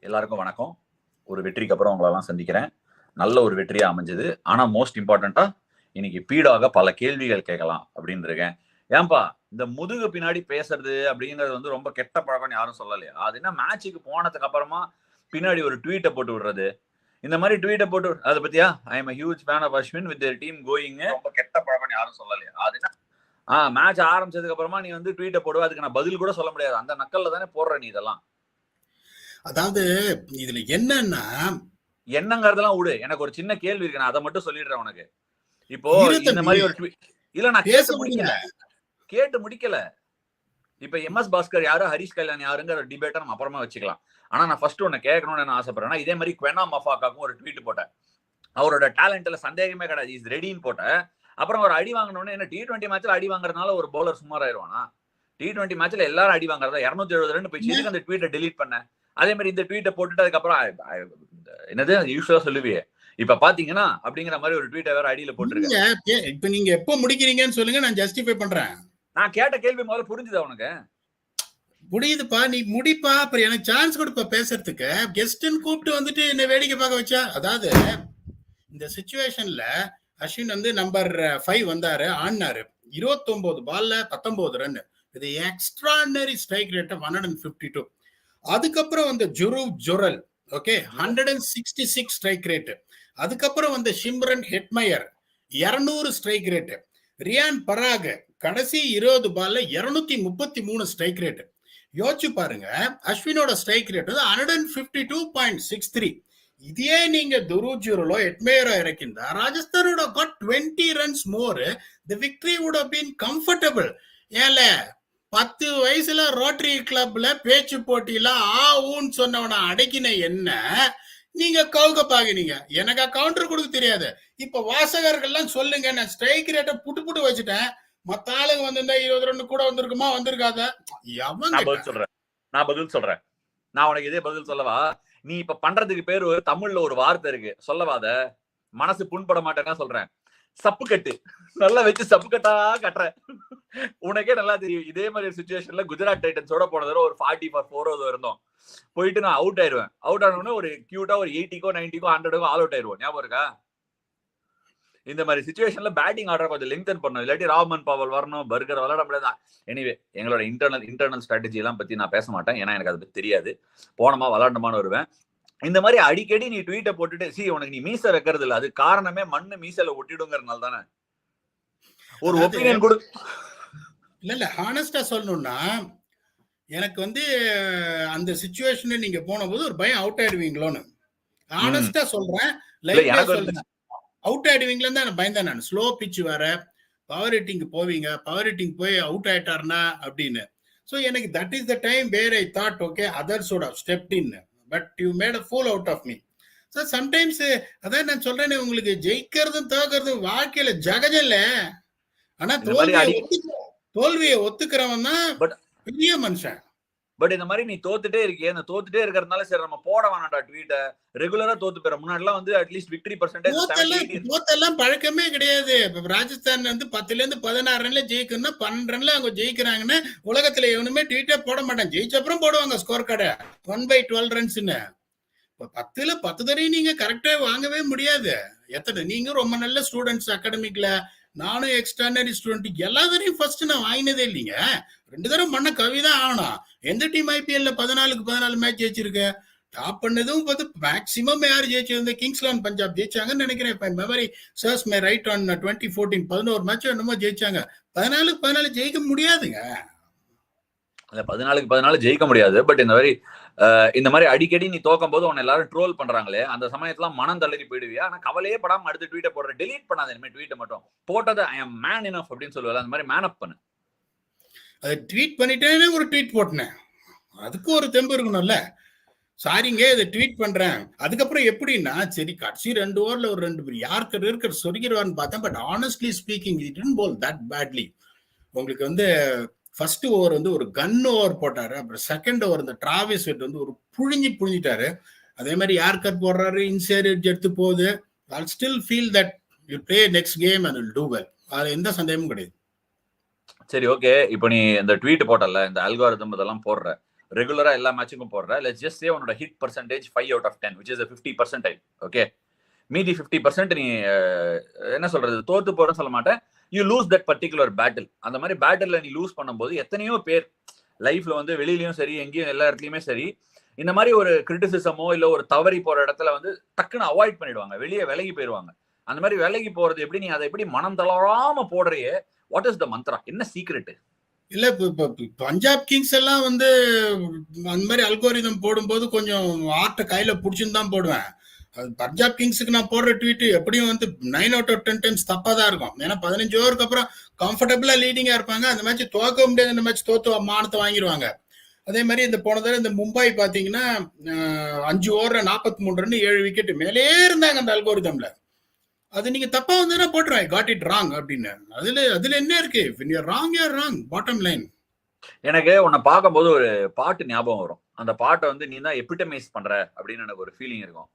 எல்லாருக்கும் வணக்கம். ஒரு வெற்றிக்கு அப்புறம் உங்களெல்லாம் சந்திக்கிறேன். நல்ல ஒரு வெற்றியா அமைஞ்சது. ஆனா மோஸ்ட் இம்பார்ட்டண்டா இன்னைக்கு PDogg பல கேள்விகள் கேட்கலாம் அப்படின்னு இருக்கேன். ஏன்பா இந்த முதுகு பின்னாடி பேசுறது அப்படிங்கிறது வந்து ரொம்ப கெட்ட பழக்கம்னு யாரும் சொல்லலையா? அது என்ன மேட்சுக்கு போனதுக்கு அப்புறமா பின்னாடி ஒரு ட்வீட்டை போட்டு விடுறது, இந்த மாதிரி ட்வீட்டை போட்டு அதை பத்தியா ஐ am a huge fan of Ashwin with their team going ரொம்ப கெட்ட பழக்கம்னு யாரும் சொல்லலையா? அது என்ன மேட்ச் ஆரம்பிச்சதுக்கு அப்புறமா நீ வந்து ட்வீட்டை போடுவ, அதுக்கு நான் பதில் கூட சொல்ல முடியாது. அந்த நக்கல்ல தானே போடுற நீ இதெல்லாம். அதாவது இதுல என்னன்னா என்னங்கிறதெல்லாம் விடு. எனக்கு ஒரு சின்ன கேள்வி இருக்கு, நான் அதை மட்டும் சொல்லிடுறேன் உனக்கு. இப்போ இந்த மாதிரி ஒரு இல்ல நான் கேட்டு முடிக்கல. இப்ப MS பாஸ்கர் யாரு, ஹரிஷ் கல்யாண் யாருங்கிற டிபேட்டை நம்ம அப்புறமா வச்சுக்கலாம். ஆனா நான் ஃபர்ஸ்ட் ஒன்னு கேட்கணும்னு நான் ஆசைப்படுறேன். இதே மாதிரி குவெனா மஃபாக்காக்கும் ஒரு ட்வீட் போட்டேன். அவரோட டேலண்ட்ல சந்தேகமே கிடையாது, இஸ் ரெடின்னு போட்டேன். அப்புறம் ஒரு அடி வாங்கணும்னு, என்ன T20 மேட்ச்ல அடி வாங்குறதுனால ஒரு பவுலர் சுமார் ஆயிடுவானா? T20 மேட்ச்ல எல்லாரும் அடி வாங்குறதா 270 ரன் போய் எதுக்கு அந்த ட்வீட்டை டெலீட் பண்ண? அதே மாதிரி இந்த ட்வீட்டை போட்டுட்டு அதுக்கப்புறம் என்னது யூஸ்வலா சொல்லுவியே, இப்ப பாத்தீங்கன்னா அப்படிங்கிற மாதிரி ஒரு ட்வீட்டை வேற ஐடியில போட்டுருக்கேன். இப்ப நீங்க எப்போ முடிக்கிறீங்கன்னு சொல்லுங்க, நான் ஜஸ்டிஃபை பண்றேன். நான் கேட்ட கேள்வி முதல்ல புரிஞ்சுதா உனக்கு? புரியுதுப்பா, நீ முடிப்பா. அப்புறம் எனக்கு சான்ஸ் கொடுப்பா பேசுறதுக்கு. கெஸ்ட்ன்னு கூப்பிட்டு வந்துட்டு என்ன வேடிக்கை பார்க்க வச்சா? அதாவது இந்த சிச்சுவேஷன்ல அஸ்வின் வந்து நம்பர் 5 வந்தாரு, ஆடினாரு. 29 பால்ல 19 ரன். இது எக்ஸ்ட்ரானரி ஸ்ட்ரைக் ரேட் 152. அதுக்கப்புறம் வந்து ஜுரல் ஓகே 166 ஸ்ட்ரைக் ரேட். அதுக்கப்புறம் வந்து Shimron Hetmyer 200 strike rate. Riyan Parag கடைசி 20 பால்ல 233 ஸ்ட்ரைக் ரேட். யோசிச்சு பாருங்க, அஸ்வினோட ஸ்ட்ரைக் ரேட் வந்து 152.63. இதே நீங்க துருஜுரலோ எட்மேயரோ இறக்கிந்தா ராஜஸ்தானோட got 20 runs more, the victory would have been comfortable. ஏல 10 வயசுல ரோட்டரி கிளப்ல பேச்சு போட்டியில ஊன்னு சொன்னவன அடக்கின என்ன நீங்க கவுக்க பாக்குறீங்க? எனக்கு கவுண்டர் கொடுக்க தெரியாது. இப்ப வாசகர்கள்லாம் சொல்லுங்க, நான் ஸ்ட்ரைக் ரேட்டை புட்டு வச்சுட்டேன், மத்த ஆளுங்க வந்திருந்தா 20 ரன் கூட வந்திருக்குமா, வந்திருக்காத? நான் பதில் சொல்றேன். நான் உனக்கு இதே பதில் சொல்லவா? நீ இப்ப பண்றதுக்கு பேரு தமிழ்ல ஒரு வார்த்தை இருக்கு, சொல்லவாத, மனசு புண்பட மாட்டேன்னா சொல்றேன், சப்பு கட்டு. நல்லா வச்சு சப்பு கட்டா கட்டுற. உனக்கே நல்லா தெரியும். இதே மாதிரி சிச்சுவேஷன்ல குஜராத் டைட்டன்ஸோட போன தடவை ஒரு 40 for 4 இருந்தோம். போயிட்டு நான் அவுட் ஆயிடுவேன். அவுட் ஆனோடனே ஒரு கியூட்டா ஒரு 80கோ 90கோ 100கோ ஆல் அவுட் ஆயிடுவோம். ஞாபகம் இருக்கா? இந்த மாதிரி சிச்சுவேஷன்ல பேட்டிங் ஆர்டர் கொஞ்சம் லெங்தன் பண்ணணும். இல்லாட்டி ராமன் பவல் வரணும், பர்கர் விளையாட முடியாது. எனிவே, எங்களோட இன்டர்னல் ஸ்ட்ராட்டஜி எல்லாம் பத்தி நான் பேச மாட்டேன், ஏன்னா எனக்கு அதை பத்தி தெரியாது. போனமா விளையாண்டமான்னு வருவேன். இந்த மாதிரி அடிக்கடி நீ ட்வீட்டை போட்டுட்டு உனக்கு நீ மீச வைக்கிறது இல்ல, அது காரணமே மண்ணு மீசல ஒட்டிடுங்கிறதுனால தானே. ஒரு ஒப்பீனியன் கொடு. இல்ல ஹானஸ்டா சொல்லணும்னா, எனக்கு வந்து அந்த சிச்சுவேஷன் நீங்க போன போது ஒரு பயம் அவுட் ஆயிடுவீங்களோன்னு ஹானஸ்டா சொல்றேன். அவுட் ஆயிடுவீங்களா பயந்தேன் நான். ஸ்லோ பிச் வேற, பவர் ஹிட்டிங் போவீங்க, பவர் ஹிட்டிங் போய் அவுட் ஆயிட்டாருனா அப்படின்னு. ஸோ எனக்கு that is the time where I thought okay others would have stepped in, but you made a fool out of me. So sometimes அதான் நான் சொல்றேன், உங்களுக்கு ஜெயிக்கிறதும் தோக்கிறதும் வாழ்க்கையில ஜகஜம் இல்ல. ஆனா தோல்வியை ஒத்துக்கிறவன் தான் பெரிய மனுஷன். பட் இந்த மாதிரி நீ தோத்துட்டே இருக்கியே, அந்த தோத்துட்டே இருக்கிறதுனால சரி நம்ம போட வேணாம்டா ட்வீட்டை, ரெகுலரா தோத்து போற. முன்னாடிலாம் வந்து அட்லீஸ்ட் விக்டரி பர்சன்டேஜ் தோத்தெல்லாம் பழக்கமே கிடையாது. இப்ப ராஜஸ்தான் வந்து 10ல இருந்து 16 ரன்ல ஜெயிக்கணும்னா 12 ரன்ல அவங்க ஜெயிக்கிறாங்கன்னா உலகத்துல எவனுமே ட்வீட்டே போட மாட்டான். ஜெயிச்ச அப்புறம் போடுவாங்க ஸ்கோர் கார்டை 1/12 ரன்ஸ்ன்னு. இப்ப 10ல 10 தடவை நீங்க கரெக்டா வாங்கவே முடியாது. எத்தனை நீங்க ரொம்ப நல்ல ஸ்டூடெண்ட்ஸ் அகாடமிக்ல, நானும் எக்ஸ்ட்ரானரி ஸ்டூடெண்ட், எல்லாத்தையும் ஃபர்ஸ்ட் நான் வாங்கினதே இல்லைங்க. 2 தடவை மண்ண கவிதான் ஆகணும். எந்த டீம் IPL 14க்கு 14 மேட்ச் ஜெயிச்சிருக்கு? டாப் பண்ணதும் பார்த்து மேக்சிமம் யார் ஜெயிச்சிருந்த கிங்ஸ்லாந்து பஞ்சாப் ஜெயிச்சாங்கன்னு நினைக்கிறேன். இப்ப memory serves my right on 2014 11 match என்னமோ ஜெயிச்சாங்க. 14க்கு 14 ஜெயிக்க முடியாதுங்க. 14க்கு 14 ஜெயிக்க முடியாது. பட் இந்த மாதிரி அடிக்கடி நீ தோக்கும் போது உன்னை எல்லாரும் ட்ரோல் பண்றாங்களே, அந்த சமயத்துல மனம் தள்ளி போயிடுவியா? ஆனா கவலையே படாம அடுத்த ட்வீட்டை போடுற. டெலீட் பண்ணாத இனிமே ட்வீட்டை மட்டும். போட்டது ஐ எம் மேன் இனஃப் அப்படின்னு சொல்லுவாங்க, அந்த மாதிரி மேன் அப் பண்ணு. அதை ட்வீட் பண்ணிட்டேன்னு ஒரு ட்வீட் போட்டேன், அதுக்கு ஒரு தெம்பு இருக்கணும்ல. சாரிங்க இதை ட்வீட் பண்றேன். அதுக்கப்புறம் எப்படின்னா சரி கடைசி 2 ஓவர்ல ஒரு 2 பேர் யாருக்கு இருக்கிற சொருகிடுவான்னு பார்த்தேன். But honestly speaking it didn't bowl that badly. உங்களுக்கு வந்து ஃபர்ஸ்ட் ஓவர் வந்து ஒரு கன் ஓவர் போட்டாரு. அப்புறம் செகண்ட் ஓவர் இந்த டிராவிஸ் ஹெட் வந்து ஒரு புழிஞ்சிட்டாரு. அதே மாதிரி யார்கர் போடுறாரு, இன்சைட் எட்ஜ் எடுத்து போகுது. I'll still feel that you play next game and will do well. அது எந்த சந்தேகமும் கிடையாது. சரி ஓகே, இப்போ நீ இந்த ட்வீட் போட்டல, இந்த அல்காரிதம் இதெல்லாம் போடுற, ரெகுலரா எல்லா மேட்சுக்கும் போடுற, லெட்ஸ் ஜஸ்ட் சே உன்னோட hit percentage 5 out of 10 which is a 50%. Okay, மீதி 50% நீ என்ன சொல்றது தோத்து போறன்னு சொல்ல மாட்டேன், you lose that particular battle. அந்த மாதிரி பேட்டில் நீ லூஸ் பண்ணும்போது எத்தனையோ பேர் லைஃப்ல வந்து வெளியிலயும் சரி எங்கேயும் எல்லா இடத்துலயுமே சரி இந்த மாதிரி ஒரு கிரிட்டிசிசமோ இல்ல ஒரு தவறி போற இடத்துல வந்து டக்குன்னு அவாய்ட் பண்ணிடுவாங்க, வெளியே விலகி போயிடுவாங்க. அந்த மாதிரி விலகி போறது எப்படி, நீ அதை எப்படி மனம் தளராம போடுறியே, வாட் இஸ் த மந்த்ரா, என்ன சீக்ரெட்? இல்ல பஞ்சாப் கிங்ஸ் எல்லாம் வந்து அந்த மாதிரி அல்கோரிதம் போடும்போது கொஞ்சம் ஆட்டை கையில புடிச்சுன்னு தான் போடுவேன். பஞ்சாப் கிங்ஸுக்கு நான் போடுற ட்வீட் எப்படியும் வந்து 9 out of 10 times தப்பா தான் இருக்கும். ஏன்னா 15 ஓவருக்கு அப்புறம் கம்ஃபர்டபுளா லீடிங்கா இருப்பாங்க. அந்த மேட்ச் தோக்க முடியாது, அந்த மேட்ச் தோத்து மானத்தை வாங்கிடுவாங்க. அதே மாதிரி இந்த போன தடவை இந்த மும்பை பாத்தீங்கன்னா 5 ஓவர்ல 43 ரன் 7 விக்கெட் மேலே இருந்தாங்க அந்த அல்கோரிதம்ல. அது நீங்க தப்பா வந்து போட்டுருவாங்க காட் இட் ராங் அப்படின்னு. அதுல என்ன இருக்கு, when you are wrong you are wrong, bottom line. எனக்கு உன்னை பார்க்கும்போது ஒரு பாட்டு ஞாபகம் வரும். அந்த பாட்டை வந்து நீ தான் எபிட்டமைஸ் பண்ற அப்படின்னு எனக்கு ஒரு ஃபீலிங் இருக்கும்.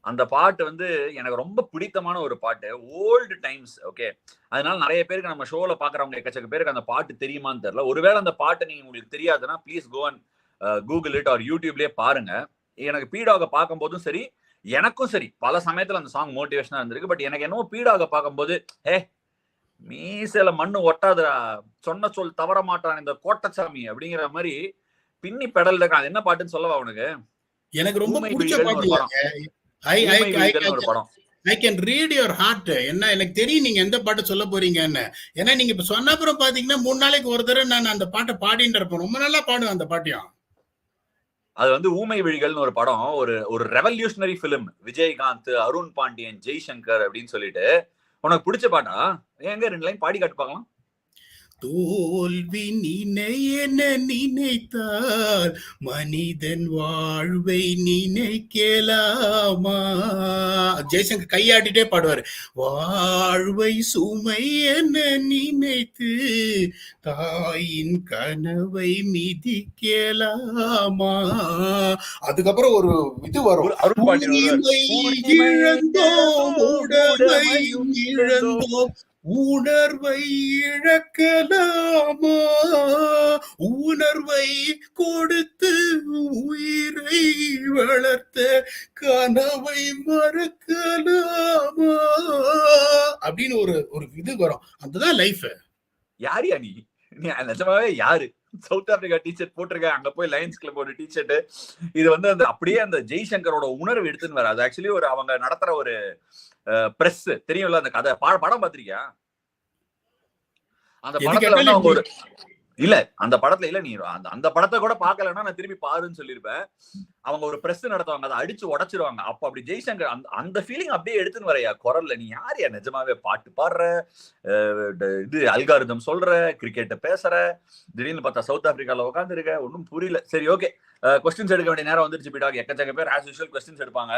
அந்த பாட்டு வந்து எனக்கு ரொம்ப பிடித்தமான ஒரு பாட்டு, ஓல்டு டைம்ஸ். ஓகே, அதனால நிறைய பேருக்கு நம்ம ஷோல பாக்குறவங்க எக்கச்சக்க பேருக்கு அந்த பாட்டு தெரியுமான்னு தெரியல. ஒருவேளை அந்த பாட்டை நீங்க உங்களுக்கு தெரியாதுன்னா please go and Google it or யூடியூப்லயே பாருங்க. எனக்கு PDogg பார்க்கும்போதும் சரி எனக்கும் சரி பல சமயத்துல அந்த சாங் மோட்டிவேஷனா இருந்திருக்கு. பட் எனக்கு என்னவோ PDogg பார்க்கும்போது மீசையில மண்ணு ஒட்டாதுரா, சொன்ன சொல் தவற மாட்டான் இந்த கோட்டச்சாமி அப்படிங்கிற மாதிரி பின்னி பெடல் இருக்கான். அது என்ன பாட்டுன்னு சொல்லவா உனக்கு? எனக்கு ரொம்ப பிடிச்ச பாட்டு ஒரு படம். I can read your heart. என்ன எனக்கு தெரியும் நீங்க எந்த பாட்டு சொல்ல போறீங்கன்னு. ஏன்னா நீங்க இப்ப சொன்ன அப்புறம் பாத்தீங்கன்னா 3 நாளைக்கு ஒரு தடவை நான் அந்த பாட்டை பாடிட்டு இருப்பேன். ரொம்ப நல்லா பாடுவேன் அந்த பாட்டையும். அது வந்து ஊமை விழிகள்னு ஒரு படம், ஒரு ரெவல்யூஷனரி பிலிம். விஜயகாந்த், அருண் பாண்டியன், ஜெய்சங்கர் அப்படின்னு சொல்லிட்டு. உனக்கு பிடிச்ச பாட்டா? எங்க 2 லைன் பாடி காட்டு பார்க்கலாம். தோல்வி நினையென நினைத்தால் மனிதன் வாழ்வை நினைக்கலாமா? ஜெய்சங்கர் கையாட்டிட்டே பாடுவாரு. வாழ்வை சுமை என நினைத்து தாயின் கனவை மிதிக்கலாமா? அதுக்கப்புறம் ஒரு இது வரும், இழந்தோம் உடமையும் இழந்தோம் உணர்வை இழக்கலாமா? உணர்வை கொடுத்து உயிரை வளர்த்த கனவை மறக்கலாமா? அப்படின்னு ஒரு இது வரும். அதுதான் லைஃப். யாரியா நீ நிஜமாவே யாரு? சவுத் ஆப்பிரிக்கா டீஷர்ட் போட்டிருக்க, அங்க போய் லயன்ஸ் கிளப் ஒரு டீஷர்ட். இது வந்து அந்த அப்படியே அந்த ஜெய்சங்கரோட உணர்வு எடுத்துன்னு வர. அது ஆக்சுவலி ஒரு அவங்க நடத்துற ஒரு பிரஸ் தெரியும்ல, அந்த கதை படம் பாத்திருக்கியா? அந்த படத்துல வந்து அவங்க ஒரு இல்ல அந்த படத்துல இல்ல நீ அந்த படத்தை கூட பாக்கலன்னா நான் திருப்பி பாருன்னு சொல்லியிருப்பேன். அவங்க ஒரு பிரஸ் நடத்துவாங்க, அதை அடிச்சு உடைச்சிருவாங்க. அப்ப அப்படி ஜெய்சங்கர் அந்த ஃபீலிங் அப்படியே எடுத்துன்னு வரையா குரல்ல. நீ யாரையா நிஜமாவே பாட்டு பாடுற, இது அல்காரிதம் சொல்ற, கிரிக்கெட்ட பேசுற, திடீர்னு பார்த்தா சவுத் ஆப்பிரிக்கால உட்காந்து இருக்க, ஒன்னும் புரியல. சரி ஓகே, கொஸ்டின்ஸ் எடுக்க வேண்டிய நேரம் வந்துருச்சு. PDogg எக்கச்சக்க பேர் ஆஸ் யூசுவல் கொஸ்டின்ஸ் எடுப்பாங்க.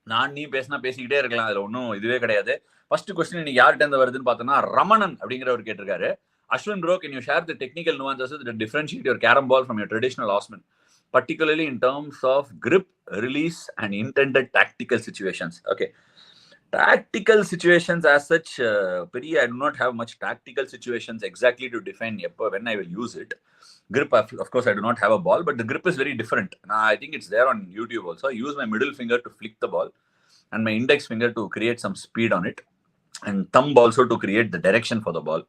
நான் நீ பேசினா பேசிக்கிட்டே இருக்கலாம், அதுல ஒன்னும் இதுவே கிடையாது. ஃபர்ஸ்ட் கொஸ்டின் இன்னைக்கு யார்கிட்ட இருந்து வருதுன்னு பார்த்தோம்னா ரமணன் அப்படிங்கிறவர் கேட்டிருக்காரு. Ashwin bro, can you share the technical nuances that differentiate your carom ball from your traditional Osman, particularly in terms of grip, release, and intended tactical situations? Okay, tactical situations as such, I do not have much tactical situations exactly to define when I will use it. Grip, of course, I do not have a ball, but the grip is very different. Now, I think it's there on YouTube also. I use my middle finger to flick the ball, and my index finger to create some speed on it, and thumb also to create the direction for the ball.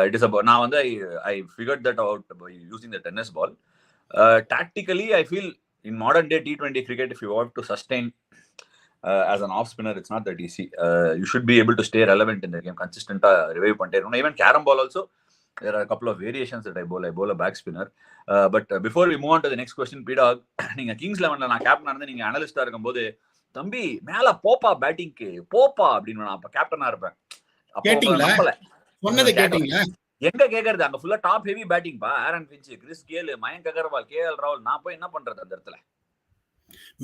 It is about now and I figured that out by using the tennis ball. Tactically, I feel in modern day T20 cricket, if you want to sustain as an off spinner, it's not that easy. You should be able to stay relevant in the game, consistent revive pante. Even carom ball also, there are a couple of variations that I bowl a back spinner. But before we move on to the next question, PDogg, நீங்க Kings 11ல நான் கேப்டனா இருந்து நீங்க அனலிஸ்டா இருக்கும்போது, தம்பி மேல போப்பா பேட்டிங்க்கு போப்பா அப்படின்னு நான் அப்ப கேப்டனா இருப்பேன். கேட்டிங்களா? சொன்னதை கேட்டீங்களா? எங்க கேக்குறது, அங்க ஃபுல்லா டாப் ஹெவி பேட்டிங் பா. Aaron Finch, Chris Gayle, Mayank Agarwal, KL ராகுல். நான் போய் என்ன பண்றது அந்த இடத்துல?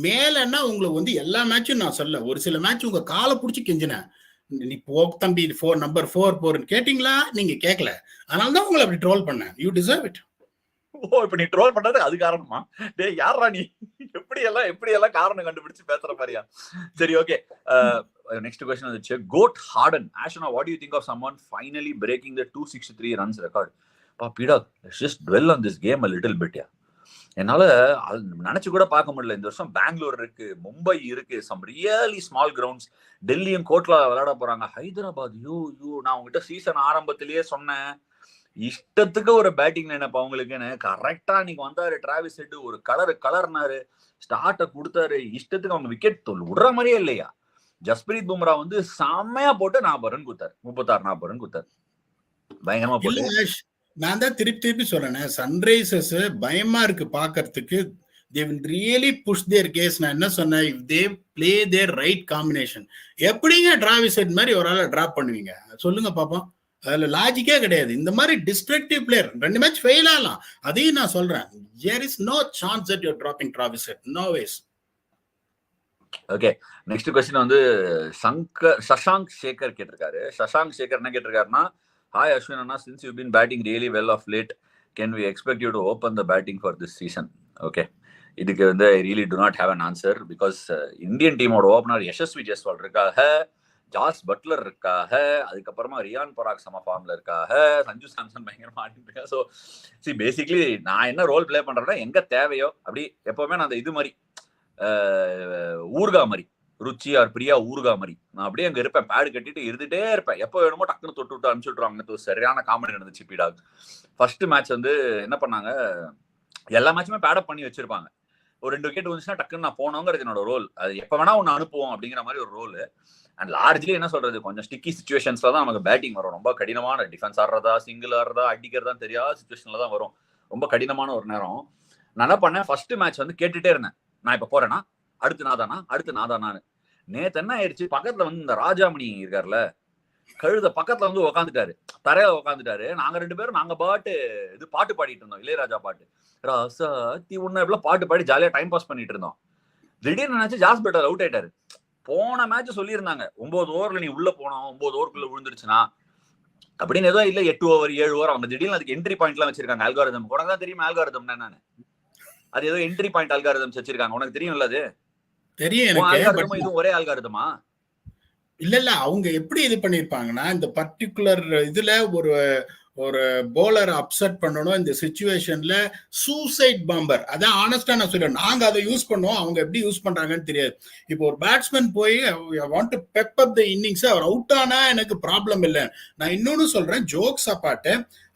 மேலன்னா உங்களுக்கு வந்து எல்லா மேட்சும் நான் சொல்ல, ஒரு சில மேட்ச் உங்க காலை புடிச்சு கெஞ்சினேன், நீ போ தம்பி நம்பர் 4 போறன்னு கேட்டீங்களா? நீங்க கேட்கல, அதனால தான் உங்களை அப்படி ட்ரோல் பண்ணேன். You deserve it. ஓ, இப்ப நீ ட்ரோல் பண்றது அது காரணமா? டேய் யாரா நீ, எப்படி எல்லாம் காரணம் கண்டுபிடிச்சு பேசுற மாதிரியா? சரி okay, next question is Goat Harden. Ashwin, what do you think of someone finally breaking the 263 runs record? PDogg, let's just dwell on this game a little bit. Yeah, என்னால அது நினைச்சு கூட பார்க்க முடியல. இந்த வருஷம் பெங்களூர் இருக்கு, மும்பை இருக்கு, சம் ரியலி ஸ்மால் கிரவுண்ட்ஸ். டெல்லியும் கோட்ல விளையாட போறாங்க. ஹைதராபாத் நான் உங்ககிட்ட சீசன் ஆரம்பத்திலேயே சொன்னேன், இஷ்டத்துக்கு ஒரு பேட்டிங் லைனப் அவங்களுக்குன்னு. கரெக்டா நீங்க வந்தாரு டிராவிஸ் ஹெட், ஒரு கலர்னாரு, ஸ்டார்ட்ட கொடுத்தாரு. இஷ்டத்துக்கு அவங்க விக்கெட் விடுற மாதிரியே இல்லையா. ஜஸ்பிரீத் பும்ரா வந்து செம்மையா போட்டு 40 ரன் கொடுத்தாரு, 36-40 ரன் கொடுத்தாரு. பயங்கரமா போட்டு. நான் தான் திருப்பி சொல்றேன், சன்ரைசர்ஸ் பயமா இருக்கு பாக்குறதுக்கு. they will really push their case. நான் என்ன சொன்னேன், if they play their right combination, எப்படிங்க டிராவிஸ் ஹெட் மாதிரி ஒரு ஆளை டிராப் பண்ணுவீங்க சொல்லுங்க பாப்போம். அதுல லாஜிக்கே கிடையாது. இந்த மாதிரி டிஸ்ட்ரக்டிவ் பிளேயர் 2 மேட்ச் ஃபெயில் ஆகலாம், அதையும் நான் சொல்றேன். there is no chance that you're dropping Travis Head, no ways. Okay, next question வந்து சஷாங்க் சேகர் கேட்டிருக்காரு. சஷாங்க் சேகர் என்ன கேட்டிருக்காருன்னா, Hi Ashwin Anna, since you've been batting really well of late, can we expect you to open the batting for this season? Okay, இதுக்கு வந்து I really do not have an answer because Indian டீமோட opener Yashasvi Jaiswal இருக்காக, Jos Buttler இருக்காக, அதுக்கப்புறமா ரியான் பராக் சம ஃபார்ம்ல இருக்காக, சஞ்சு சாம்சன் பயங்கரமா ஆடிட்டு இருக்கா. ஸோ பேசிக்லி நான் என்ன ரோல் பிளே பண்றேன்னா, எங்க தேவையோ அப்படி எப்பவுமே நான் அந்த இது மாதிரி ஊர்கா மாதிரி, ருச்சி ஆர் பிரியா ஊர்கா மாதிரி நான் அப்படியே அங்க இருப்பேன், பேடு கட்டிட்டு இருந்துட்டே இருப்பேன். எப்போ வேணுமோ டக்குன்னு தொட்டு விட்டு அனுப்பிச்சு விட்டுருவாங்க. சரியான காமெடி நடந்துச்சு PDogg. ஃபர்ஸ்ட் மேட்ச் வந்து என்ன பண்ணாங்க, எல்லா மேட்சுமே பேடப் பண்ணி வச்சிருப்பாங்க. ஒரு 2 விக்கெட் வந்துச்சுன்னா டக்குன்னு நான் போனோங்கிறது என்னோட ரோல். அது எப்போ வேணா ஒன்று அனுப்புவோம் அப்படிங்கிற மாதிரி ஒரு ரோல். அண்ட் லார்ஜ்லி என்ன சொல்றது, கொஞ்சம் ஸ்டிக்கி சிச்சுவேஷன்ஸ்ல தான் நமக்கு பேட்டிங் வரும். ரொம்ப கடினமான டிஃபென்ஸ் ஆடுறதா, சிங்கிள் ஆடுறதா, அடிக்கிறதா தெரியாத சிச்சுவேஷன்ல தான் வரும். ரொம்ப கடினமான ஒரு நேரம். நான் என்ன பண்ணேன், ஃபர்ஸ்ட் மேட்ச் வந்து கேட்டுட்டே இருந்தேன், நான் இப்ப போறேன்னா அடுத்து நாதானான்னு. நேத்து என்ன ஆயிடுச்சு, பக்கத்துல வந்து இந்த ராஜாமணி இருக்காருல, கழுத பக்கத்துல வந்து உக்காந்துட்டாரு, தரையில உக்காந்துட்டாரு. நாங்க 2 பேரும் நாங்க பாட்டு பாடிட்டு இருந்தோம், இளையராஜா பாட்டு. ராசாத்தி உன்ன இப்பெல்லாம் பாட்டு பாடி ஜாலியா டைம் பாஸ் பண்ணிட்டு இருந்தோம். திடீர்னு நினைச்சு ஜாஸ் பட்லர் அவுட் ஆயிட்டாரு. போன மேட்ச் சொல்லியிருந்தாங்க 9 ஓவர்ல நீ உள்ள போனோம், 9 ஓவருக்குள்ள விழுந்துருச்சுன்னா அப்படின்னு. ஏதோ இல்ல 8 ஓவர் 7 ஓவர் அவங்க திடீர்னு அதுக்கு என்ட்ரி பாயிண்ட் எல்லாம் வச்சிருக்காங்க. அல்காரிதம் உனக்கு தான் தெரியும், அல்காரிதம் என்னன்னு. அது ஏதோ என்ட்ரி பாயிண்ட் அல்காரிதம் வச்சிருக்காங்க, உனக்கு தெரியும்ல? அது தெரியும். இதுவும் ஒரே அல்காரிதமா? இல்ல அவங்க எப்படி இது பண்ணிருப்பாங்கன்னா, இந்த பர்டிகுலர் இதுல ஒரு போலர் அப்செட் பண்ணணும் இந்த சிச்சுவேஷன்ல, சூசைட் பாம்பர். அதான் ஆனஸ்டா நான் சொல்றேன், நாங்க அதை யூஸ் பண்ணுவோம், அவங்க எப்படி யூஸ் பண்றாங்கன்னு தெரியாது. இப்போ ஒரு பேட்ஸ்மேன் போய் want to pep up the innings, அவர் அவுட் ஆனா எனக்கு ப்ராப்ளம் இல்லை. நான் இன்னொன்னு சொல்றேன், ஜோக்ஸ் அப்பாட்டு,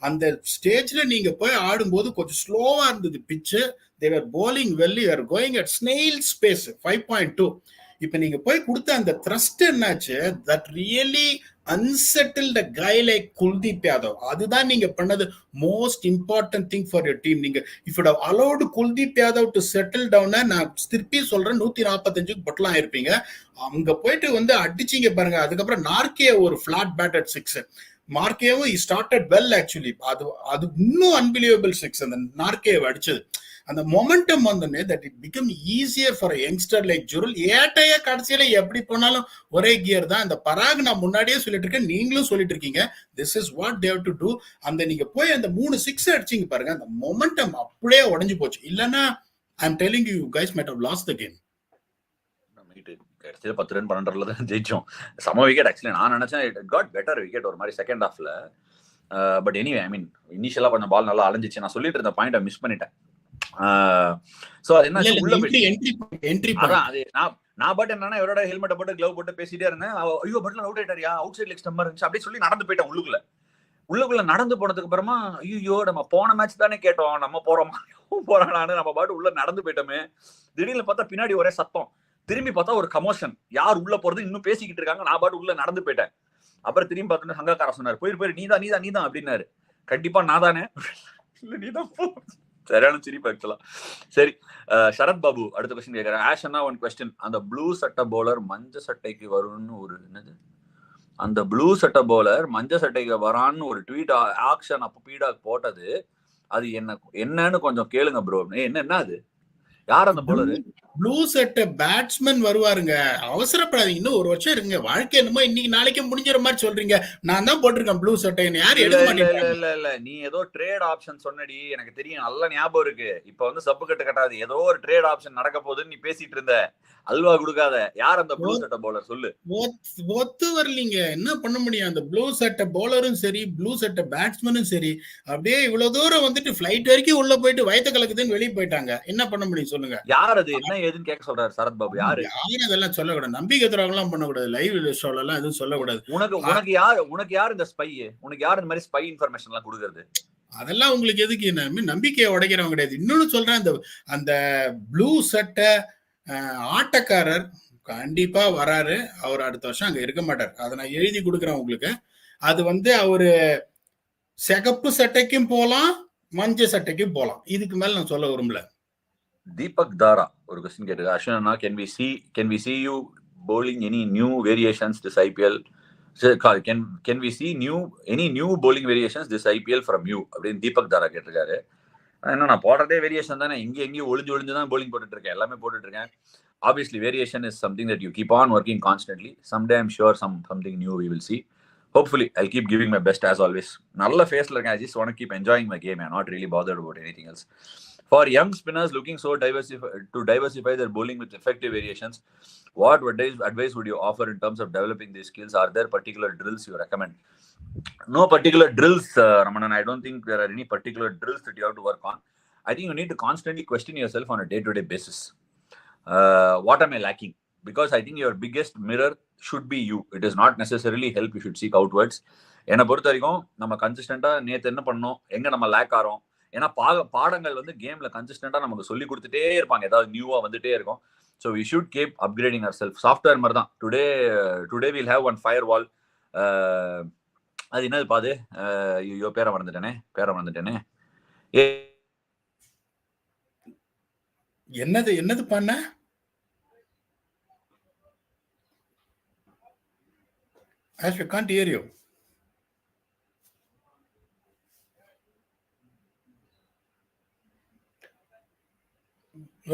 அந்த ஸ்டேஜ்ல நீங்க போய் ஆடும்போது கொஞ்சம் ஸ்லோவா இருந்தது பிச்சு. they were bowling well, you are going at snail space 5.2. இப்ப நீங்க போய் கொடுத்த அந்த த்ரஸ்ட் என்னாச்சு, that really unsettled a guy like Kuldeep Yadav. அதுதான் நீங்க பண்ணது most important thing for your team. நீங்க if you have allowed Kuldeep Yadav to settle down, நான் திருப்பி சொல்றேன் 145க்கு பொட்டலாம் இருப்பீங்க. அங்க போயிட்டு வந்து அடிச்சீங்க பாருங்க. அதுக்கப்புறம் நார்கே ஒரு flat bat at 6. மார்க்கேவும் he started well actually. அது இன்னும் unbelievable 6 அந்த நார்கே அடிச்சது. அந்த மொமெண்டம் வந்தோடனே that it become easier for a youngster like Jurul. ஏட்டைய கடைசியில எப்படி போனாலும் ஒரே கியர் தான். அந்த பராக் நான் முன்னாடியே சொல்லிட்டு இருக்கேன், நீங்களும் சொல்லிட்டு இருக்கீங்க, this is what they have to do. அந்த நீங்க போய் அந்த 3 6 அடிச்சீங்க பாருங்க, அந்த மொமெண்டம் அப்படியே உடைஞ்சு போச்சு. இல்லைன்னா I'm telling you, you guys might have lost the game. 10 run 12 ரன்ல தான் ஜெயிச்சோம். சம விக்கெட் ஆக்சுவலி. நான் நினைச்சேன் it got better விக்கெட் ஒரு மாதிரி செகண்ட் ஹாஃப்ல. பட் எனிவே ஐ மீன் இனிஷியலா கொஞ்சம் பால் நல்லா அலைஞ்சிச்சு. நான் சொல்லிட்டு இருந்த பாயிண்ட மிஸ் பண்ணிட்டேன். சோ அது என்ன உள்ள என்ட்ரி அதான் அது நான் பட் என்னன்னா இவரோட ஹெல்மெட்டை போட்டு க்ளவ் போட்டு பேசிட்டே இருந்தேன். ஐயோ பட்லர் அவுட் ஆயிட்டாரியா, அவுட் சைட் லெக் ஸ்டம்பர் இருந்துச்சு அப்படி சொல்லி நடந்து போயிட்டேன். உள்ளுக்குள்ள நடந்து போனதுக்கு அப்புறமா ஐயோ நம்ம போன மேட்ச் தானே கேட்டோம், நம்ம போறானான்னு நம்ம பாட்டு உள்ள நடந்து போயிட்டோமே. திடீர்னு பார்த்தா பின்னாடி ஒரே சத்தம், திரும்பி பார்த்தா ஒரு கமோஷன், யார் உள்ள போறது இன்னும் பேசிக்கிட்டு இருக்காங்க. நான் பாட்டு உள்ள நடந்து போயிட்டேன். அப்புறம் திரும்பி பார்த்தோன்னு சங்காக்கார சொன்னார், போயிரு நீதான் அப்படின்னாரு. கண்டிப்பா நான் தானே, இல்ல நீதான் போ. சரியான சிரிப்பு ஆக்சுவலா. சரி, சரத் பாபு அடுத்த கொஸ்டின் கேட்கறேன். ஆஷ் அண்ணா ஒன் கொஸ்டின், அந்த ப்ளூ சட்டை பவுலர் மஞ்ச சட்டைக்கு வரும்னு ஒரு என்னது, அந்த ப்ளூ சட்டை பவுலர் மஞ்ச சட்டைக்கு வரான்னு ஒரு ட்வீட் ஆக்ஷன் அப்ப PDogg போட்டது, அது என்னன்னு கொஞ்சம் கேளுங்க ப்ரோ. என்ன அது, யார் அந்த பவுலரு? ப்ளூ செட் பேட்ஸ்மேன் வருவாருங்க, அவசரப்படாதீங்க, இன்னும் ஒரு வருஷம் இருங்க, வாழ்க்கை என்னமோ இன்னைக்கு நாளைக்கே முடிஞ்சிற மாதிரி சொல்றீங்க. நான் தான் போட்டிருக்கேன் ப்ளூ செட்டை, யாரும் எடுக்க மாட்டேங்கிறாங்க. இல்ல நீ ஏதோ ட்ரேட் ஆப்ஷன் சொன்னடி, எனக்கு தெரியும், நல்ல ஞாபகம் இருக்கு. இப்ப வந்து சப்பு கட்டு கட்டாது, ஏதோ ஒரு ட்ரேட் ஆப்ஷன் நடக்க போகுதுன்னு நீ பேசிட்டு இருந்த. அல்வா கொடுக்காத. யார் அந்த ப்ளூ செட்ட பவுலர் சொல்லு. ஒத்து வரலீங்க, என்ன பண்ண முடியும்? அந்த ப்ளூ செட்ட பவுலரும் சரி, ப்ளூ செட்ட பேட்ஸ்மேனும் சரி, அப்படியே இவ்வளவு தூரம் வந்துட்டு பிளைட் வரைக்கும் உள்ள போயிட்டு வயத்த கலக்குதுன்னு வெளியே போயிட்டாங்க. என்ன பண்ண முடியும் சொல்லுங்க? யார் அது, என்ன ஏதுன்னு கேட்க சொல்றாரு சரத் பாபு. யாரு அதெல்லாம் சொல்லக்கூடாது, நம்பிக்கை துரோகம் எல்லாம் பண்ணக்கூடாது, லைவ் ஷோல எல்லாம் எதுவும் சொல்லக்கூடாது. உனக்கு யார் இந்த ஸ்பை? உனக்கு யார் இந்த மாதிரி ஸ்பை இன்ஃபர்மேஷன் எல்லாம் கொடுக்கறது? அதெல்லாம் உங்களுக்கு எதுக்கு? நம்பிக்கையை உடைக்கிறவங்க கிடையாது. இன்னொன்னு சொல்றேன், அந்த ப்ளூ சட்ட ஆட்டக்காரர் கண்டிப்பா வராரு. அவர் அடுத்த வருஷம் அங்க இருக்க மாட்டார். அதை நான் எழுதி கொடுக்குறேன் உங்களுக்கு. அது வந்து அவரு சிகப்பு சட்டைக்கும் போலாம், மஞ்சள் சட்டைக்கும் போலாம். இதுக்கு மேல நான் சொல்ல விரும்பல. தீபக் தாரா ஒரு கொஸ்டின் கேட்டு, அஸ்வினா, can we see you bowling any new variations this IPL? Can we see any new bowling variations this IPL from you? அப்படின்னு தீபக் தாரா கேட்டிருக்காரு. என்ன, நான் போடுறதே வேரியேஷன் தானே, எங்கேயும் ஒளிஞ்சு தான் bowling போட்டுட்டு இருக்கேன், எல்லாமே போட்டுட்டு இருக்கேன். Obviously variation is something that you keep on working constantly. Someday I'm sure something new we will see. Hopefully I'll keep giving my best as always. நல்ல ஃபேஸ்ல இருக்கேன். I just want to keep enjoying my game. I'm not really bothered about anything else. For young spinners looking so diversify their bowling with effective variations, what advice would you offer in terms of developing these skills? Are there particular drills you recommend? No particular drills, Ramanan. I don't think there are any particular drills that you have to work on. I think you need to constantly question yourself on a day-to-day basis. What am I lacking? Because I think your biggest mirror should be you. It is not necessarily help you should seek outwards. என்னை பொறுத்த வரைக்கும் நம்ம கன்சிஸ்டண்டா நேற்று என்ன பண்ணோம், எங்க நம்ம லேக் ஆறோம். ஏன்னா பாடங்கள் வந்து கேம்ல கன்சிஸ்டண்டா நமக்கு சொல்லி கொடுத்துட்டே இருப்பாங்க, ஏதாவது நியூவா வந்துட்டே இருக்கும். So we should keep upgrading our self. Software மாதிரி தான். Today will have one firewall. அது என்னது பாது, ஐயோ பேரை மறந்துட்டேனே. என்னது பண்ண? Ashwin, can't hear you.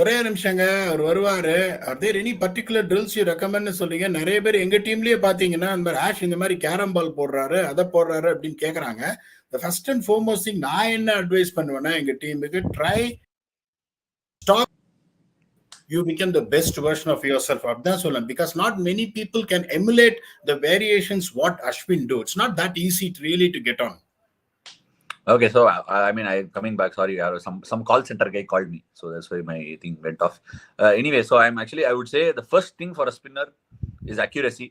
ஒரே நிமிஷங்க, அவர் வருவாரு. Are there any particular drills you recommend சொல்றீங்க? நிறைய பேர் எங்க டீம்லயே பாத்தீங்கன்னா இந்த மாதிரி ஆஷ் இந்த மாதிரி கேரம் பால் போடுறாரு, அதை போடுறாரு அப்படின்னு கேக்குறாங்க. ஃபர்ஸ்ட் அண்ட் ஃபார்மோஸ்ட் திங் நான் என்ன அட்வைஸ் பண்ணுவேன்னா, எங்க டீமுக்கு try stop you become the best version of yourself. Abdan solan, because not many people can emulate the variations what Ashwin do. It's not that easy to really to get on. Okay, so I mean, I coming back. Sorry, some call center guy called me, so that's why my thing went off. Anyway, so I would say the first thing for a spinner is accuracy.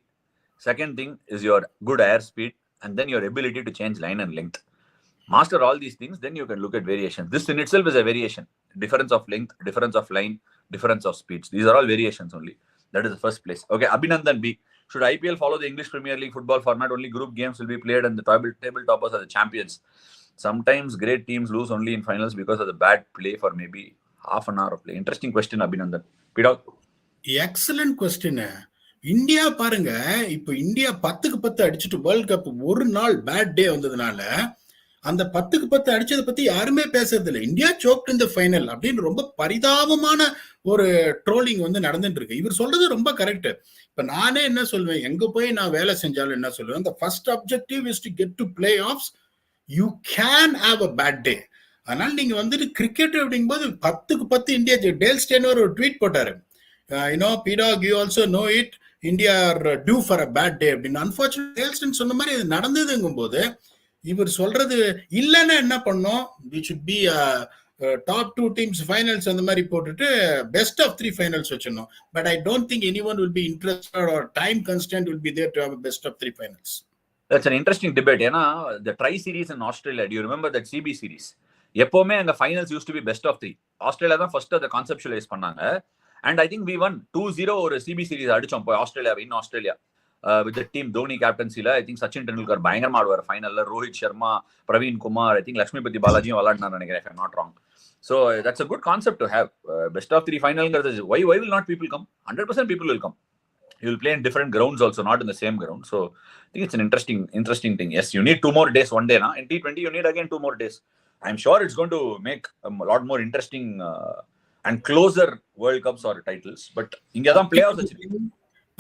Second thing is your good air speed, and then your ability to change line and length. Master all these things, then you can look at variations. This in itself is a variation. Difference of length, difference of line, difference of speeds. These are all variations only. That is the first place. Okay, Abhinandan B. Should IPL follow the English Premier League football format? Only group games will be played and the table toppers are the champions. Sometimes great teams lose only in finals because of the bad play for maybe half an hour of play. Interesting question, Abhinandan. PDogg. Excellent question. India பாருங்க, இப்போ India 10க்கு 10 அடிச்சுட்டு world cup ஒரு நாள் bad டே வந்ததுனால அந்த 10க்கு 10 அடிச்சதை பத்தி யாருமே பேசுறது இல்லை. India shocked in the final அப்படின்னு ரொம்ப பரிதாபமான ஒரு ட்ரோலிங் வந்து நடந்துட்டு இருக்கு. இவர் சொல்றது ரொம்ப கரெக்ட். இப்ப நானே என்ன சொல்வேன், எங்க போய் நான் வேலை செஞ்சாலும் என்ன சொல்லுவேன், the first objective is to get to playoffs. You can have a bad day. அதனால நீங்க வந்துட்டு கிரிக்கெட் அப்படிங்கும்போது 10க்கு 10 இந்தியா. டேல் ஸ்டெய்னர் ஒரு ட்வீட் போட்டாரு, PDogg, you also know it, India are due for a bad day அப்படின்னு. Unfortunate Dale Steiner சொன்ன மாதிரி இது நடந்ததுங்கும் போது இவர் சொல்றது இல்லைன்னா என்ன பண்ணோம், we should be top 2 teams finals அந்த மாதிரி போட்டுட்டு best of 3 finals வச்சிடணும். But I don't think anyone will be interested or time constraint will be there to have a best of 3 finals. That's an interesting debate. ஏன்னா the tri series in Australia, do you remember that CB series? எப்பவுமே அந்த finals used to be best of 3. Australia தான் first அதை conceptualise பண்ணாங்க. And I think we won 2-0 ஒரு CB series அடிச்சோம் போய் Australia, in Australia. With the team, Dhoni captaincy, I think Sachin Tendulkar பயங்கரமா ஆடுவார் ஃபைனல்ல. Rohit Sharma, Praveen Kumar, I think Lakshmipathi பாலாஜியும் விளையாடினார் நினைக்கிறேன், if I'm not wrong. So that's a good concept to have. Best of 3 finalங்கிறது why will not people come? 100% people will come. You will play in different grounds also, not in the same ground. So I think it's an interesting thing. Yes, you need 2 more days one day na. In T20 you need again 2 more days. I'm sure it's going to make a lot more interesting and closer world cups or titles. But இங்க தான் playoffs வச்சிருக்கு.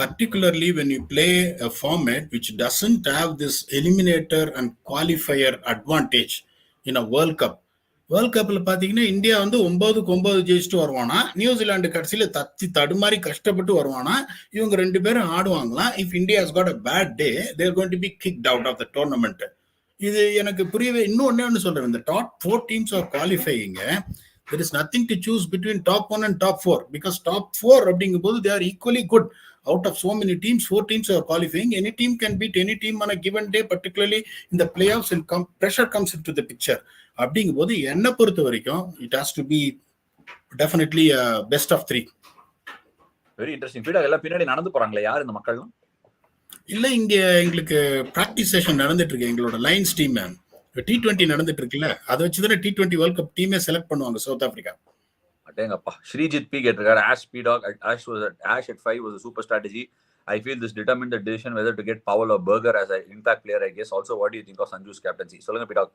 Particularly when you play a format which doesn't have this eliminator and qualifier advantage in a World Cup. World கப்ல பாத்தீங்கன்னா India வந்து 9-9 ஜெயிச்சுட்டு வருவானா, New Zealand கடைசியில தத்தி தடுமாறி கஷ்டப்பட்டு வருவானா, இவங்க 2 பேரும் ஆடுவாங்களாம். If India has got a bad day, they are going to be kicked out of the tournament. இது எனக்கு புரியவே. இன்னொன்னு சொல்றேன், இந்த top 4 teams are qualifying. there is nothing to choose between top 1 and top 4 because top 4 அப்படிங்கும்போது they are equally good. Out of so many teams, 4 teams are qualifying. Any team can beat any team on a given day, particularly in the playoffs, and pressure comes into the picture. அப்படிங்கும்போது என்ன பொறுத்த வரைக்கும் it has to be definitely a best of 3. Very interesting. PDogg எல்லாம் பின்னாடி நடந்து போறாங்களே, யார் இந்த மக்கள்லாம்? இல்ல, இங்க எங்களுக்கு பிராக்டிஸ் செஷன் நடந்துட்டு இருக்கு. எங்களோட லைன்ஸ் டீம் T20 நடந்துட்டு இருக்குல்ல, அதை வச்சுதானே T20 வேர்ல்ட் கப் டீமே செலக்ட் பண்ணுவாங்க சவுத் ஆப்பிரிக்கா. அடேங்கப்பா. ஸ்ரீஜித் பி கேட்டிருக்காரு, PDogg Ash at 5 was a super strategy. I feel this determined the decision whether to get Powell or Berger as an impact player, I guess. Also, what do you think of Sanju's captaincy? சொல்லுங்க PDogg.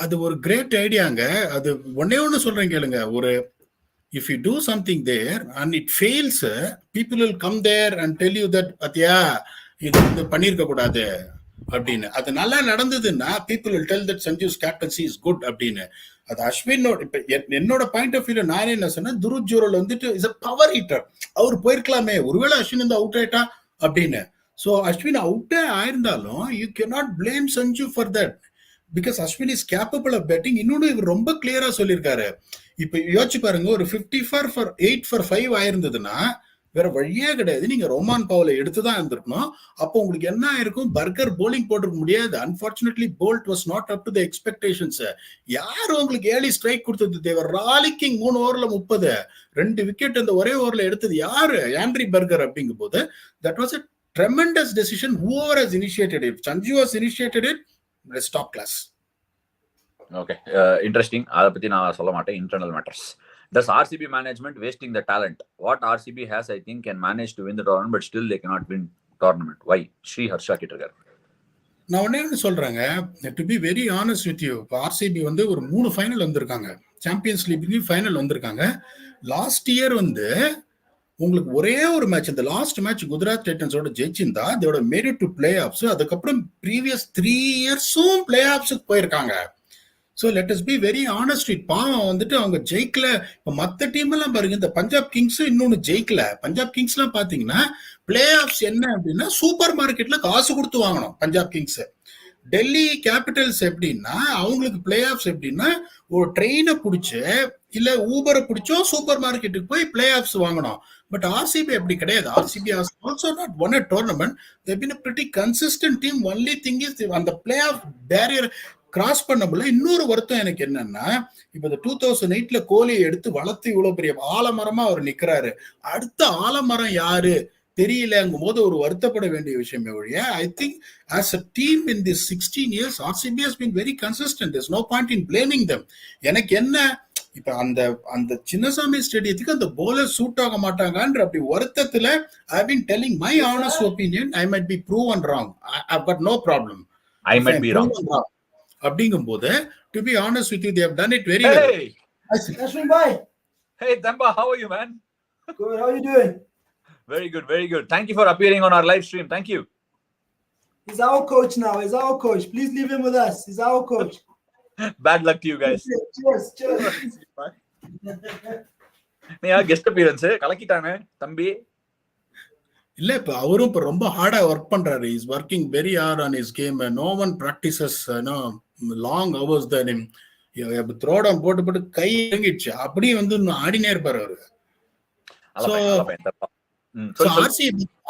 அது ஒரு great ஐடியாங்க. அது ஒண்ணே சொல்றேன் கேளுங்க. ஒரு if you do something there and it fails, people will come there and tell you that பாத்தியா இது வந்து பண்ணிருக்க கூடாது அப்படின்னு. அது நல்லா நடந்ததுன்னா people will tell that Sanju's captaincy is good அப்படின்னு. அது அஸ்வினோட இப்ப என்னோட பாயிண்ட் ஆஃப் வியூல நான் என்ன சொன்னேன், துருவ் ஜூரல் வந்துட்டு இஸ் a பவர் ஹீட்டர். அவர் போயிருக்கலாமே, ஒருவேளை அஸ்வின் வந்து அவுட் ஆயிட்டா அப்படின்னு. சோ அஸ்வின் அவுட்டே ஆயிருந்தாலும் you cannot blame Sanju for that because Ashwin is capable of betting. இன்னொன்னு இவர் ரொம்ப கிளியரா சொல்லியிருக்காரு. இப்ப யோசிச்சு பாருங்க, ஒரு 54 for 8 for 5 ஆயிருந்ததுன்னா வேற வழியே கிடையாது, நீங்க ரோமான் பவுலை எடுத்துதான் இருந்திருக்கணும். அப்போ உங்களுக்கு என்ன ஆயிருக்கும், பர்கர் போலிங் போட்டிருக்க முடியாது. Unfortunately Boult was not up to the expectations. யார் உங்களுக்கு ஏர்லி ஸ்ட்ரைக் கொடுத்தது? தேவர் ராலிக்கிங் 3 ஓவர்ல 30, 2 விக்கெட் அந்த ஒரே ஓவர்ல எடுத்தது யாரு? Andre Burger. அப்படிங்கும் போது that was a tremendous decision. Whoever has initiated it, Sanju has initiated it, it's top class. Okay, interesting. அதை பத்தி நான் சொல்ல மாட்டேன். Internal matters. Does RCB management wasting the talent? What RCB has, I think, can manage to win the tournament, but still they cannot win tournament. Why? Sri Harsha கேட்டிருக்காரு. நான் ஒண்ணே சொல்றேங்க, to be very honest with you, RCB வந்து ஒரு 3 final வந்திருக்காங்க, champions league final வந்திருக்காங்க. Last year வந்து உங்களுக்கு ஒரே ஒரு மேட்ச், இந்த லாஸ்ட் மேட்ச் குஜராத் டைட்டன்ஸோட ஜெயிச்சிருந்தா இதோட made it to play of. அதுக்கப்புறம் ப்ரீவியஸ் 3 இயர்ஸும் பிளே ஆஃப்ஸுக்கு போயிருக்காங்க. So let us B very honest. பாவம் வந்துட்டு அவங்க ஜெயிக்கல. இப்போ மற்ற டீம் எல்லாம் பாருங்க, இந்த பஞ்சாப் கிங்ஸ் இன்னொன்னு ஜெயிக்கல. பஞ்சாப் கிங்ஸ் எல்லாம் பாத்தீங்கன்னா பிளே ஆஃப்ஸ் என்ன அப்படின்னா சூப்பர் மார்க்கெட்ல காசு கொடுத்து வாங்கணும் பஞ்சாப் கிங்ஸ். டெல்லி கேபிட்டல்ஸ் எப்படின்னா அவங்களுக்கு பிளே ஆஃப்ஸ் எப்படின்னா ஒரு ட்ரெயினை பிடிச்சு இல்ல ஊபரை பிடிச்சோ சூப்பர் மார்க்கெட்டுக்கு போய் பிளே ஆஃப்ஸ் வாங்கணும். பட் ஆர்சிபி அப்படி கிடையாது. RCB has also not won a tournament. They've been a pretty consistent team. Only thing is அந்த பிளே ஆஃப் பேரியர் கிராஸ் பண்ண முடியல. இன்னொரு வருத்தம் எனக்கு என்னன்னா, இப்ப இந்த 2008ல கோலியை எடுத்து வளர்த்து இவ்வளவு பெரிய ஆலமரமா அவர் நிக்கிறாரு. அடுத்த ஆலமரம் யாரு தெரியலங்கும் போது ஒரு வருத்தப்பட வேண்டிய விஷயமே ஒழிய, I think as a team in this 16 years RCB has been very consistent. There's no point in blaming them. எனக்கு என்ன, இப்ப அந்த சின்னசாமி ஸ்டேடியத்துக்கு அந்த போலர் சூட் ஆக மாட்டாங்கன்ற அப்படி வருத்தத்துல I've been telling my honest opinion. I might be proven wrong. I've got no problem. I might be wrong. அப்படிங்கும் போது to be honest with you, they have done it very well. Hey Ashwin bhai. Hey Thamba, how are you, man? Good. How are you doing? Very good, very good. Thank you for appearing on our live stream. Thank you. He's our coach now. He's our coach. Please leave him with us. He's our coach. Bad luck to you guys. Cheers. நீ guest appearance கலக்கிட்டானே தம்பி. இல்ல, இப்ப அவரும் இப்ப ரொம்ப ஹார்டா work பண்றாரு. Is working very hard on his game. No one practises long hours then him. Throw down போட்டு கை இறங்கிடுச்சு. அப்படியே வந்து ஆடினே இருப்பாரு அவரு.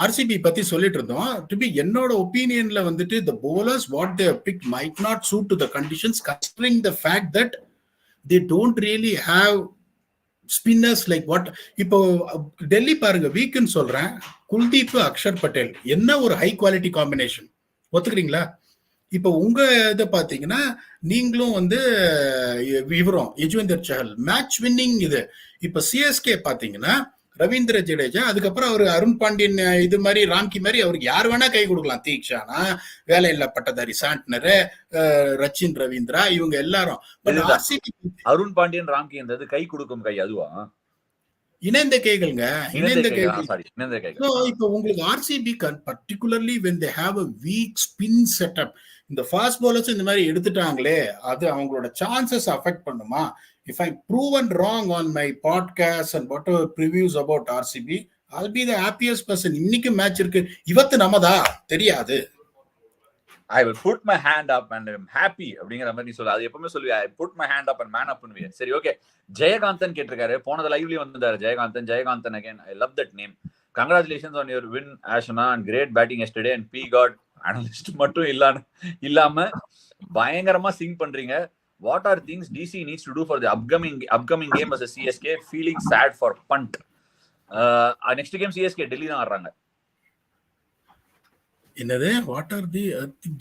ஆர்சிபி பத்தி சொல்லிட்டு இருந்தோம். டு பி என்னோட ஒப்பீனியன்ல வந்துட்டு the bowlers what they have picked might not suit to the conditions, considering the fact that they don't really have spinners like what. இப்போ டெல்லி பாருங்க, வீக்குன்னு சொல்றேன், குல்தீப் அக்ஷர் பட்டேல் என்ன ஒரு ஹை குவாலிட்டி காம்பினேஷன், ஒத்துக்கிறீங்களா? இப்ப உங்க இதை பாத்தீங்கன்னா நீங்களும் வந்து இவரும் யஜ்வேந்தர் சஹல் மேட்ச் வின்னிங் இது. இப்ப சிஎஸ்கே பாத்தீங்கன்னா ரவீந்திர ஜடேஜா, அதுக்கப்புறம் அவரு அருண் பாண்டியன் இது மாதிரி ராம்கி மாதிரி அவருக்கு யார் வேணா கை கொடுக்கலாம். தீக்ஷானா, வேலையில்லா பட்டதாரி சாண்ட்னர், ரச்சின் ரவீந்திரா, இவங்க எல்லாரும். அருண் பாண்டியன் ராம்கி கை கொடுக்கும் கை அதுவா? இணைந்த கைகள்ங்க, இணைந்த கைகள். சாரி, இணைந்த கைகள். So, இப்போ உங்களுக்கு RCB particularly when they have a weak spin setup, இந்த ஃபாஸ்ட் bowlers இந்த மாதிரி எடுத்துட்டாங்களே, அது அவங்களோட சான்சஸ் அஃபெக்ட் பண்ணுமா? If I'm proven wrong on my podcast and whatever previews about RCB, I'll be the happiest person. இன்னைக்கு match இருக்கு, இவத்து நமதா தெரியாது. I will put my hand up and I'm happy அப்படிங்கிற மாதிரி நீ சொல்ல. அது எப்பவுமே சொல்லுவியா, I put my hand up and man up பண்ணுவியா. சரி, ஓகே. ஜெயகாந்தன் கேட்டிருக்காரு, போனது லைவ்லயும் வந்திருந்தாரு Jayakanthan again. I love that name. Congratulations on your win, Ashwin, and great batting yesterday. And PDogg analyst மட்டும் இல்லாம பயங்கரமா சிங் பண்றீங்க. What are things DC needs to do for the upcoming game as a CSK? Feeling sad for punt. Next game CSK Delhi தான் ஆடுறாங்க. என்னது, what are the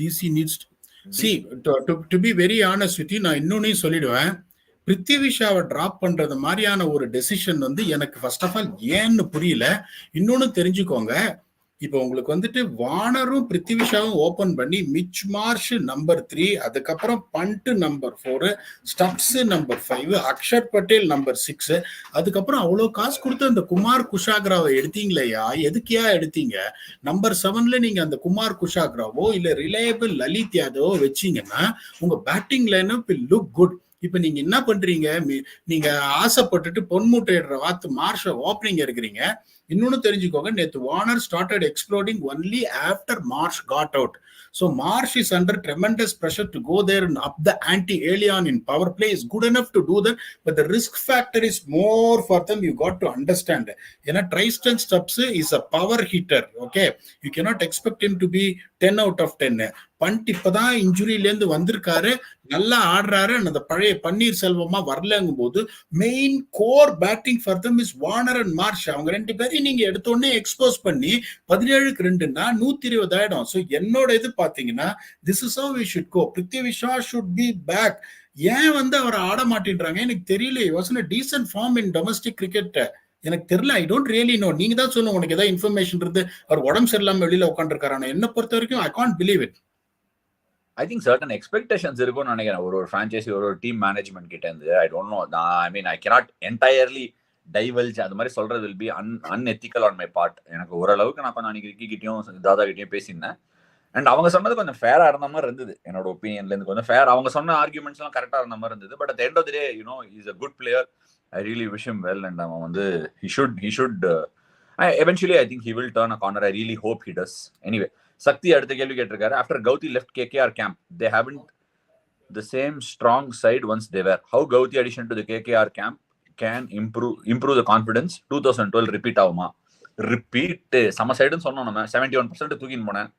DC needs to see to be very honest with you, நான் இன்னொன்னையும் சொல்லிடுவேன். பிருத்திவி ஷாவை drop பண்றது மாதிரியான ஒரு decision வந்து எனக்கு ஃபர்ஸ்ட் ஆஃப் ஆல் ஏன்னு புரியல. இன்னொன்னு தெரிஞ்சுக்கோங்க, இப்போ உங்களுக்கு வந்துட்டு வார்னரும் பிருத்திவி ஷாவும் ஓபன் பண்ணி மிச் மார்ஷ் நம்பர் 3, அதுக்கப்புறம் Pant number 4, Stubbs number 5, Axar Patel number 6, அதுக்கப்புறம் அவ்வளோ காசு கொடுத்து அந்த குமார் குஷாக்ராவை எடுத்தீங்களேயா, எதுக்கியா எடுத்தீங்க? நம்பர் 7ல நீங்க அந்த குமார் குஷாக்ராவோ இல்ல ரிலையபிள் லலித் யாதவோ வச்சீங்கன்னா உங்க batting lineup will look good. இப்ப நீங்க என்ன பண்றீங்க, நீங்க ஆசைப்பட்டுட்டு பொன்முட்டையிடுற வாத்து மார்ஷ ஓப்பனிங் இருக்கிறீங்க. இன்னொன்னு தெரிஞ்சுக்கோங்க, நேத்து Warner started exploding only after Marsh got out. So Marsh is under tremendous pressure to go there and up the ante early on in power play. Is good enough to do that, but the risk factor is more for them. You got to understand. Yana Tristan Stubbs is a power hitter. Okay, you cannot expect him to be 10 out of 10. Fund இப்பதான் இன்ஜுரியில இருந்து வந்திருக்காரு, நல்லா ஆடுறாரு. அந்த பழைய பன்னீர் செல்வமா வரலங்கும் போது main core batting for them is Warner and Marsh. அவங்க ரெண்டு பேரையும் நீங்க எடுத்தோடனே எக்ஸ்போஸ் பண்ணி 17க்கு 2ன்னா 120 ஆயிடும். ஸோ என்னோட இது பாத்தீங்கன்னா this is how we should go. Prithvi Shaw should be back. ஏன் வந்து அவரை ஆட மாட்டேன்றாங்க எனக்கு தெரியல. Was in decent form in domestic cricket. எனக்கு தெரியல, ஐ டோன்ட் ரியலி நோ. நீங்க தான் சொல்லுங்க, உனக்கு ஏதாவது இன்ஃபர்மேஷன் இருந்து அவர் உடம்பு சரியில்லாம வெளியில உட்காந்துருக்காரு. என்ன பொறுத்த வரைக்கும் I can't believe it. I think certain expectations இருக்கும்னு நினைக்கிறேன் ஒரு ஃப்ரான்ச்சைசி ஒரு டீம் மேனேஜ்மெண்ட் கிட்ட இருந்து. I don't know, I mean I cannot entirely divulge. அது மாதிரி சொல்றது will be unethical on my part. எனக்கு ஓரளவுக்கு நான் கொஞ்சம் அன்னைக்கு கிட்டயும் தாதா கிட்டயும் பேசியிருந்தேன். அண்ட் அவங்க சொன்னது கொஞ்சம் ஃபேரா இருந்த மாதிரி இருந்தது. என்னோட ஒப்பீனியன்ல இருந்து கொஞ்சம் ஃபேர். அவங்க சொன்ன ஆர்குமெண்ட்ஸ் எல்லாம் கரெக்டா இருந்த மாதிரி இருந்தது. But at end of the day is a good player. I really wish him well. And அவன் வந்து he should eventually I think he will turn a corner. I really hope he does. Anyway, சக்தி அடுத்த கேள்வி கேட்டிருக்காரு. After கௌதி left KKR camp, they haven't the same strong side once they were. How Gauti addition to the KKR camp can improve the confidence? 2012 repeat ஆகுமா? Repeat சம சைடுன்னு சொன்னோம். நம்ம 71% தூக்கின்னு போனேன்.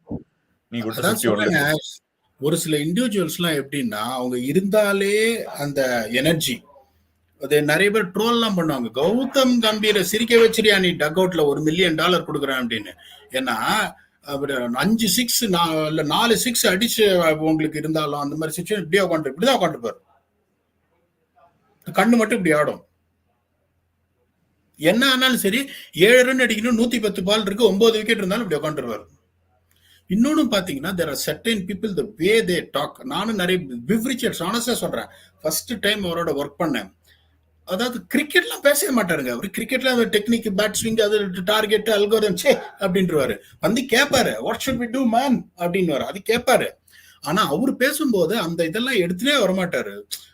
நீ ஒரு சில இண்டிவிஜுவல்ஸ்லாம் எப்படின்னா அவங்க இருந்தாலே அந்த எனர்ஜி, அது நிறைய பேர் ட்ரோல் எல்லாம் பண்ணுவாங்க. கௌதம் கம்பீரை சிரிக்க வச்சிரியா நீ டக் அவுட்ல $1 மில்லியன் கொடுக்குறேன் அப்படின்னு. ஏன்னா 5 6 இல்ல 4 6 அடிச்சு உங்களுக்கு இருந்தாலும் அந்த மாதிரி சிச்சுவேஷன் இப்படிதான் உட்காந்துருப்பாரு. கண்ணு மட்டும் இப்படி ஆடும். என்ன ஆனாலும் சரி 7 ரன் அடிக்கணும், 110 பால் இருக்கு, 9 விக்கெட் இருந்தாலும் இப்படி உட்காந்துருவாரு. இன்னொன்னு பாத்தீங்கன்னா there are certain people the way they talk. நானும் நிறைய விவ் ரிச்சர்ட்ஸ் ஆனஸ்டா சொல்றேன், ஃபர்ஸ்ட் டைம் அவரோட ஒர்க் பண்ணேன். அதாவது கிரிக்கெட்லாம் பேசவே மாட்டாருங்க அவர். கிரிக்கெட்ல அந்த டெக்னிக், பேட் ஸ்விங், அது டார்கெட், அல்கோரிதம் சே அப்படின்றவாரு. வந்து கேட்பாரு what should we do man அப்படின்னு, அது கேட்பாரு. ஆனா அவர் பேசும்போது அந்த இதெல்லாம் எடுத்துட்டே வரமாட்டாரு.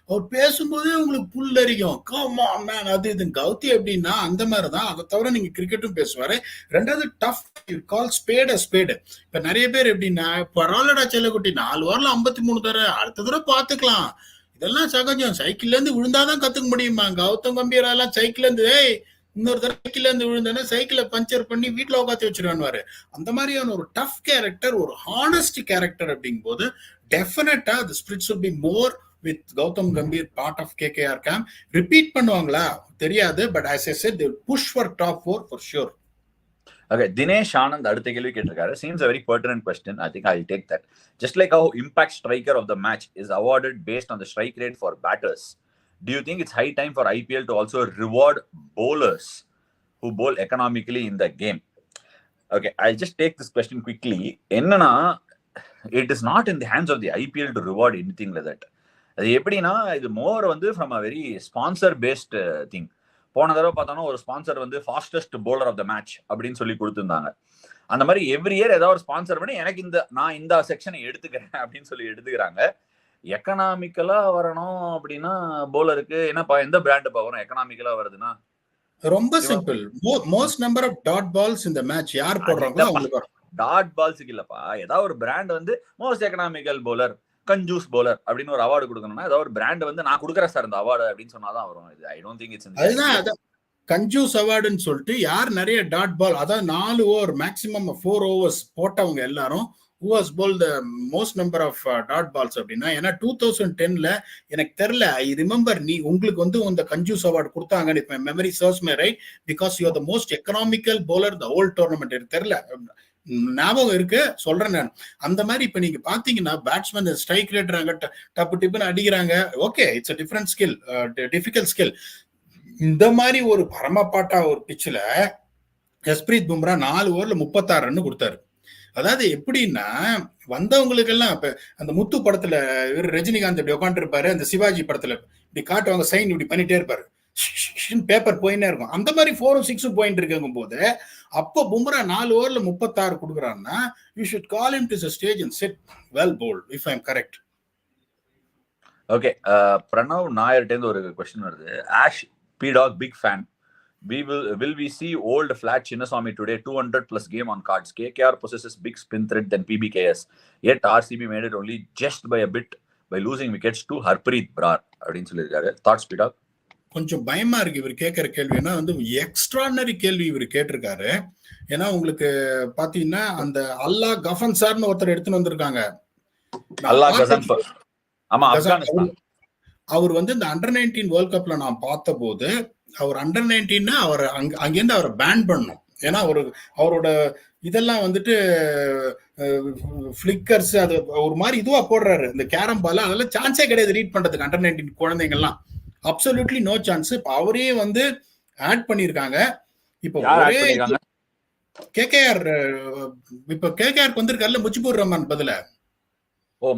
அவர் பேசும்போதே உங்களுக்கு புல்லரிக்கும், கம் ஆன் மேன் அது இதுன்னு. கௌதி எப்படின்னா அந்த மாதிரிதான். அதை தவிர நீங்க கிரிக்கெட்டும் பேசுவாரு. ரெண்டாவது டஃப் கால் ஸ்பேட் அ ஸ்பேடு. இப்ப நிறைய பேர் எப்படின்னா பரவாயில்லடா செல்லக்குட்டி 4 ஓவர்ல 53 தர, அடுத்த தடவை பாத்துக்கலாம், இதெல்லாம் சகஜம், சைக்கிள்ல இருந்து விழுந்தாதான் கத்துக்க முடியுமா? கௌதம் கம்பீரா எல்லாம் சைக்கிள்ல இருந்து இன்னொரு தடவை சைக்கிள்ல இருந்து விழுந்தானே சைக்கிளை பஞ்சர் பண்ணி வீட்டுல உட்காந்து வச்சிருவாரு. அந்த மாதிரியான ஒரு டஃப் கேரக்டர், ஒரு ஹானஸ்ட் கேரக்டர் அப்படிங்கும் போது டெஃபினட்டா the spirits will be more with Gautam Gambhir part of KKR camp. Repeat பண்ணுவாங்களா தெரியாது, but as I said they will push for top 4 for sure. Okay, Dinesh Anand அடுத்த கேள்வி கேட்டிருக்காரு. Seems a very pertinent question. I think I'll take that. Just like how impact striker of the match is awarded based on the strike rate for batters, do you think it's high time for IPL to also reward bowlers who bowl economically in the game? Okay, I'll just take this question quickly. என்னன்னா, it is not in the hands of the IPL to reward anything like that. அது எப்படின்னா இது மோர் வந்து from a very sponsor based thing. போன தடவை பார்த்தோம்னா ஒரு sponsor வந்து fastest bowler of the match அப்படின்னு சொல்லி கொடுத்துருந்தாங்க. அந்த மாதிரி எவ்ரி இயர் ஏதாவது ஒரு ஸ்பான்சர் பண்ணி எனக்கு நான் இந்த செக்ஷனை எடுத்துக்கிறேன் அப்படின்னு சொல்லி எடுத்துக்கிறாங்க. எக்கனாமிக்கலா வரணும் அப்படின்னா போலருக்கு என்னப்பா எந்த பிராண்டுப்பா வரும் எக்கனாமிக்கலா வருதுன்னா? ரொம்ப simple. Most number of dot balls இந்த மேட்ச் யார் போடுறாங்களோ அவங்களுக்கு வரும். டாட் பால்ஸுக்கு இல்லப்பா, ஏதாவது ஒரு பிராண்ட் வந்து மோஸ்ட் எக்கனாமிக்கல் போலர், கன்ஜூஸ் போலர் அப்படின்னு ஒரு அவார்டு கொடுக்கணும்னா ஏதாவது ஒரு பிராண்ட் வந்து நான் கொடுக்குறேன் சார் இந்த அவார்டு அப்படின்னு சொன்னாதான் வரும். இது ஐ டோன்ட் திங்க் இட்ஸ் அதுதான் கன்ஜூஸ் அவார்டுன்னு சொல்லிட்டு யார் நிறைய டாட் பால், அதாவது 4 ஓவர் மேக்ஸிமம் 4 ஓவர்ஸ் போட்டவங்க எல்லாரும் who has bowled the most number of dot balls அப்படின்னா. ஏன்னா 2010ல எனக்கு தெரியல, ஐ ரிமெம்பர் உங்களுக்கு வந்து இந்த கன்ஜூஸ் அவார்டு கொடுத்தாங்க, இப்ப memory serves me right, because you are the most economical bowler the whole tournament. எனக்கு தெரியல, ஞாபகம் இருக்கு, சொல்றேன் நான். அந்த மாதிரி இப்ப நீங்க பாத்தீங்கன்னா பேட்ஸ்மேன் ஸ்ட்ரைக் ரேட்றாங்க, டப்பு டிப்புன்னு அடிக்கிறாங்க. Okay, it's a different skill, difficult skill. இந்த மாதிரி ஒரு பரமபாட்டா ஒரு பிச்சில் ஜஸ்பிரீத் பும்ரா 4 ஓவர்ல 36 ரன் கொடுத்தாரு. அதாவது எப்படின்னா வந்தவங்களுக்கு எல்லாம் இப்ப அந்த முத்து படத்துல இவர் ரஜினிகாந்த் இப்படி உட்காந்து இருப்பாரு, அந்த சிவாஜி படத்துல இப்படி காட்டுவாங்க, சைன் இப்படி பண்ணிட்டே இருப்பாரு, பேப்பர் போயின்னே இருக்கும். அந்த மாதிரி 4ம் 6ம் போயிட்டு இருக்கும் போது அப்ப பும்ரா 4 ஓவர்ல 36 கொடுக்குறான்னா you should call him to the stage and set well bowled if I am correct. Okay, Pranav நாயர்ட்டேந்து ஒரு கொஸ்டின் வருது. Ash PDogg big fan. Will we see old flat Chinnaswamy today? 200 plus game on cards. KKR possesses big spin threat than PBKS. Yet RCB made it only just by a bit by losing wickets to Harpreet Brar. அப்படின்னு சொல்லியிருக்காரு. Thoughts PDogg? கொஞ்சம் பயமா இருக்கு இவர் கேட்கிற கேள்வி. ஏன்னா வந்து எக்ஸ்ட்ரானரி கேள்வி இவர் கேட்டிருக்காரு. ஏன்னா உங்களுக்கு பாத்தீங்கன்னா அந்த அல்லா கஃபன் சார்னு ஒருத்தர் எடுத்துன்னு வந்திருக்காங்க. அல்லா கஃபன், ஆமா, ஆப்கானிஸ்தான். அவர் வந்து இந்த அண்டர் 19 வேர்ல்ட் கப்ல நான் பார்த்த போது அவர் அண்டர் 19 அவர் அங்கேருந்து அவரை பேன் பண்ணணும். ஏன்னா அவரோட இதெல்லாம் வந்துட்டு ஃபிளிக்கர்ஸ் அது ஒரு மாதிரி இதுவா போடுறாரு, இந்த கேரம் பால், அதெல்லாம் சான்ஸே கிடையாது ரீட் பண்றதுக்கு அண்டர் 19 குழந்தைங்கள்லாம். Absolutely no chance. இப்ப அவரே வந்து ஆட் பண்ணிருக்காங்க. இப்போ ஒரே கேகேஆர், இப்ப கேகேஆருக்கு வந்திருக்காருல முஜிபுர் ரஹ்மான் பதில.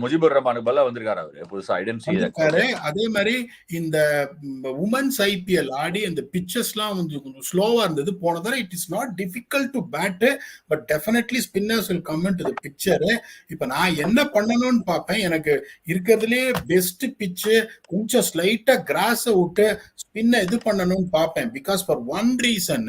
முஜிபுர் ரஹ்மானுக்கு பதிலா வந்திருக்காரு அவரு புதுசா. அதே மாதிரி இந்த உமன்ஸ் ஐபிஎல் ஆடி அந்த பிச்சஸ்லாம் கொஞ்சம் ஸ்லோவா இருந்தது போன தடவை. It is not difficult to bat, but definitely spinners will come into the picture. இப்ப நான் என்ன பண்ணணும்னு பார்ப்பேன், எனக்கு இருக்கிறதுலே பெஸ்ட் பிச்சு கொஞ்சம் ஸ்லைட்டா கிராஸ விட்டு ஸ்பின்னை இது பண்ணணும்னு பார்ப்பேன். Because for one reason,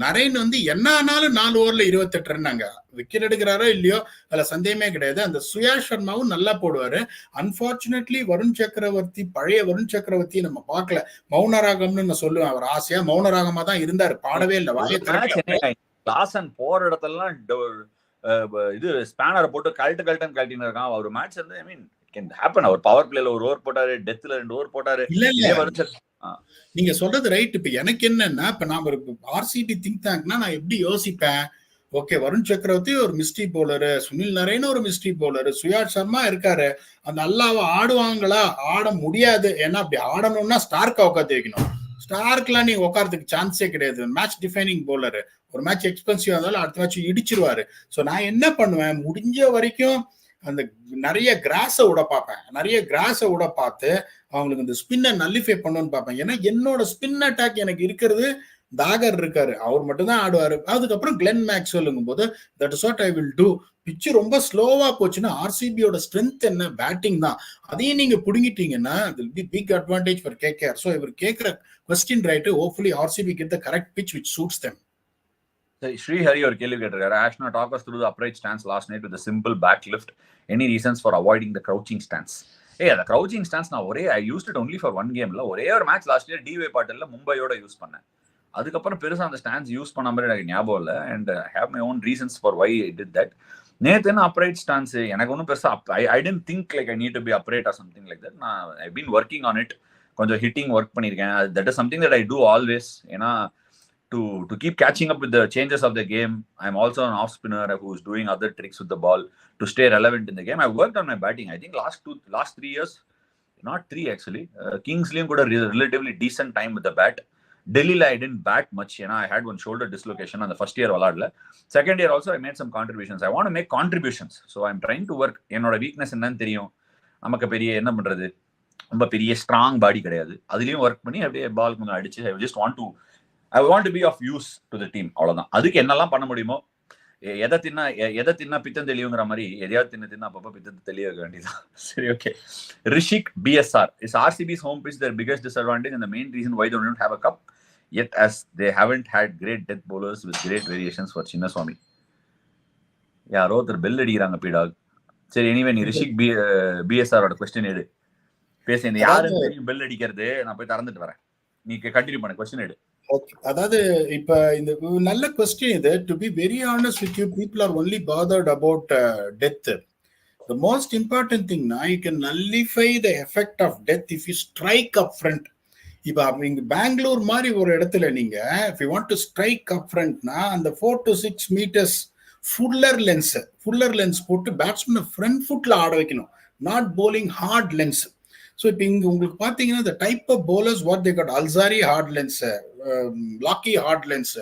Naren வந்து என்ன ஆனாலும் 4 ஓவர்ல 28 ரன்னாங்க. விக்கெட் எடுக்கிறாரோ இல்லையோ அதுல சந்தேகமே கிடையாது. அந்த சுயாஷ் சர்மாவும் நல்லா போடுவாரு. அன்பார்ச்சுனேட்லி வருண் சக்கரவர்த்தி, பழைய வருண் சக்கரவர்த்தி நம்ம பார்க்கல. மௌனராகம்னு நான் சொல்லுவேன், அவர் ஆசையா மௌனராகமா தான் இருந்தாரு, பாடவே இல்லை. போற இடத்துல இது ஸ்பேனர் போட்டு கழட்டின்னு இருக்கான். அவர் மேட்ச் வந்து ஐ மீன் கேன் ஹேப்பன். அவர் பவர் பிளேல ஒரு ஓவர் போட்டாரு, டெத்ல 2 ஓவர் போட்டாரு. இல்ல நீங்க சொல்றது ரைட். இப்ப எனக்கு என்னன்னா, இப்ப நான் ஒரு ஆர்சிபி திங்க் டேங்க்னா நான் எப்படி யோசிப்பேன், ஓகே வருண் சக்கரவர்த்தி ஒரு மிஸ்ட்ரி பவுலரு, சுனில் நரேன் ஒரு மிஸ்ட்ரி பவுலரு, சுயாஷ் சர்மா இருக்காரு. அந்த அல்லாவை ஆடுவாங்களா? ஆட முடியாது. ஏன்னா அப்படி ஆடணும்னா ஸ்டார்க்கா உட்காந்து வைக்கணும். ஸ்டார்க்லாம் நீங்க உட்காரத்துக்கு சான்ஸே கிடையாது. Match defining bowler. ஒரு மேட்ச் எக்ஸ்பென்சிவா இருந்தாலும் அடுத்த மேட்ச் இடிச்சிருவாரு. ஸோ நான் என்ன பண்ணுவேன், முடிஞ்ச வரைக்கும் அந்த நிறைய கிராஸை விட பார்ப்பேன். நிறைய கிராஸை விட பார்த்து அவங்களுக்கு இந்த ஸ்பின்னை நல்லிஃபை பண்ணணும்னு பார்ப்பேன். ஏன்னா என்னோட ஸ்பின் அட்டாக் எனக்கு இருக்கிறது தாகர் இருக்காரு, அவர் மட்டும் தான் ஆடுவாரு. அதுக்கப்புறம் கிளென் மேக்ஸ்வெல்லுங்கும் போது that is what I will do. பிச்சு ரொம்ப ஸ்லோவா போச்சுன்னா ஆர்சிபியோட ஸ்ட்ரென்த் என்ன, பேட்டிங் தான். அதையும் நீங்க புடுங்கிட்டீங்கன்னா big advantage for KKR. So இவர் கேட்கிற question right. Hopefully RCB get the correct pitch which suits them. Srihari ஒரு கேள்வி கேட்டிருக்காரு. Ashwin talk us through the upright stance last night with a simple back lift. Any reasons for avoiding the crouching stance? அந்த crouching stance நான் I used it only for one game. ஒரே ஒரு match last year டிவே பாட்டில்ல மும்பையோட use பண்ணேன். அதுக்கப்புறம் பெருசா அந்த stance use பண்ண மாதிரி எனக்கு ஞாபகம் இல்லை. And I have my own reasons for why I did that. நேற்று என்ன அப்ரைட் ஸ்டான்ஸ் எனக்கு ஒன்றும் பெருசா I didn't think like I need to be upright or something like that. நான் I been working on it. கொஞ்சம் hitting work பண்ணியிருக்கேன். That is something that I do always. ஏன்னா to keep catching up with the changes of the game. I'm also an off spinner who's doing other tricks with the ball to stay relevant in the game. I've worked on my batting. I think last 3 years, not 3 actually. Kingsleym got a relatively decent time with the bat. Delhi I didn't bat much. I had one shoulder dislocation on the first year viladla. Second year also I made some contributions. I want to make contributions. So I'm trying to work. Enoda weakness enna theriyum. Namakku periya enna pandrathu. ரொம்ப பெரிய strong பாடி கிடையாது. அதுலயும் work பண்ணி அப்படியே ball கொஞ்சம் அடிச்சு I want to be of use to the team. அவ்வளவுதான். அதுக்கு என்னெல்லாம் பண்ண முடியுமோ, எதை தின்னா பித்தம் தெளிவுங்கிற மாதிரி எதையாவது தின்னா அப்பப்போ பித்தத்தை தெளிய வைக்க வேண்டியதான். சரி, okay. Rishik BSR is RCB's home pitch their biggest disadvantage and the main reason why they don't have a cup yet as they haven't had great death bowlers with great variations for Chinnaswamy. யாரோ ஒருத்தர் bell அடிக்கிறாங்க PDogg. சரி, anyway நீ Rishik BSR ஓட question எடு. பேச யாருன்னு தெரியும் பெல் அடிக்கிறது, நான் போய் திறந்துட்டு வரேன். நீ கண்டினியூ பண்ண, கொஸ்டின் எடு. அதாவது இப்ப இந்த நல்ல கொஸ்டின் இது. To be very honest with you, people are only bothered about death. The most important திங்னா you can nullify the effect of death if you strike up front. இப்ப இங்க பெங்களூர் மாதிரி ஒரு இடத்துல நீங்க if you want to strike up ஃப்ரண்ட்னா அந்த 4 to 6 meters fuller length போட்டு பேட்ஸ்மேன் ஃப்ரண்ட் ஃபுட்ல ஆட வைக்கணும், not bowling hard length. So இப்போ இங்கே உங்களுக்கு பார்த்தீங்கன்னா இந்த type of bowlers what they got, Alzarri hard length, Lockie hard length,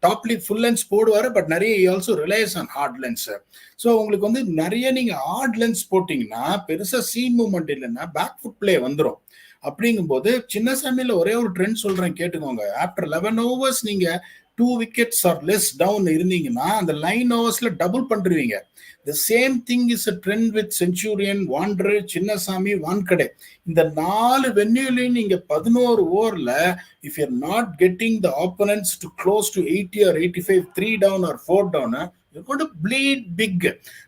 Topley full length போடுவார், பட் நிறைய also relies on hard length. So உங்களுக்கு வந்து நிறைய நீங்கள் ஹார்ட் லென்ஸ் போட்டிங்கன்னா பெருசாக சீன் மூவ்மெண்ட் இல்லைன்னா பேக் ஃபுட் பிளே வந்துடும். அப்படிங்கும்போது சின்னசாமியில் ஒரே ஒரு ட்ரெண்ட் சொல்கிறேன், கேட்டுக்கோங்க. ஆஃப்டர் 11 overs நீங்கள் 2 wickets or less down இருந்தீங்கன்னா அந்த 9 overs டபுள் பண்ணுவீங்க. The same thing is a trend with Centurion, Wanderer, Chinnaswamy, Wankhede. இந்த 4 வென்யூலையும் நீங்க 11 ஓவர்ல if you're not getting the opponents to close to 80 or 85, 3 down or 4 down, you're going to bleed big.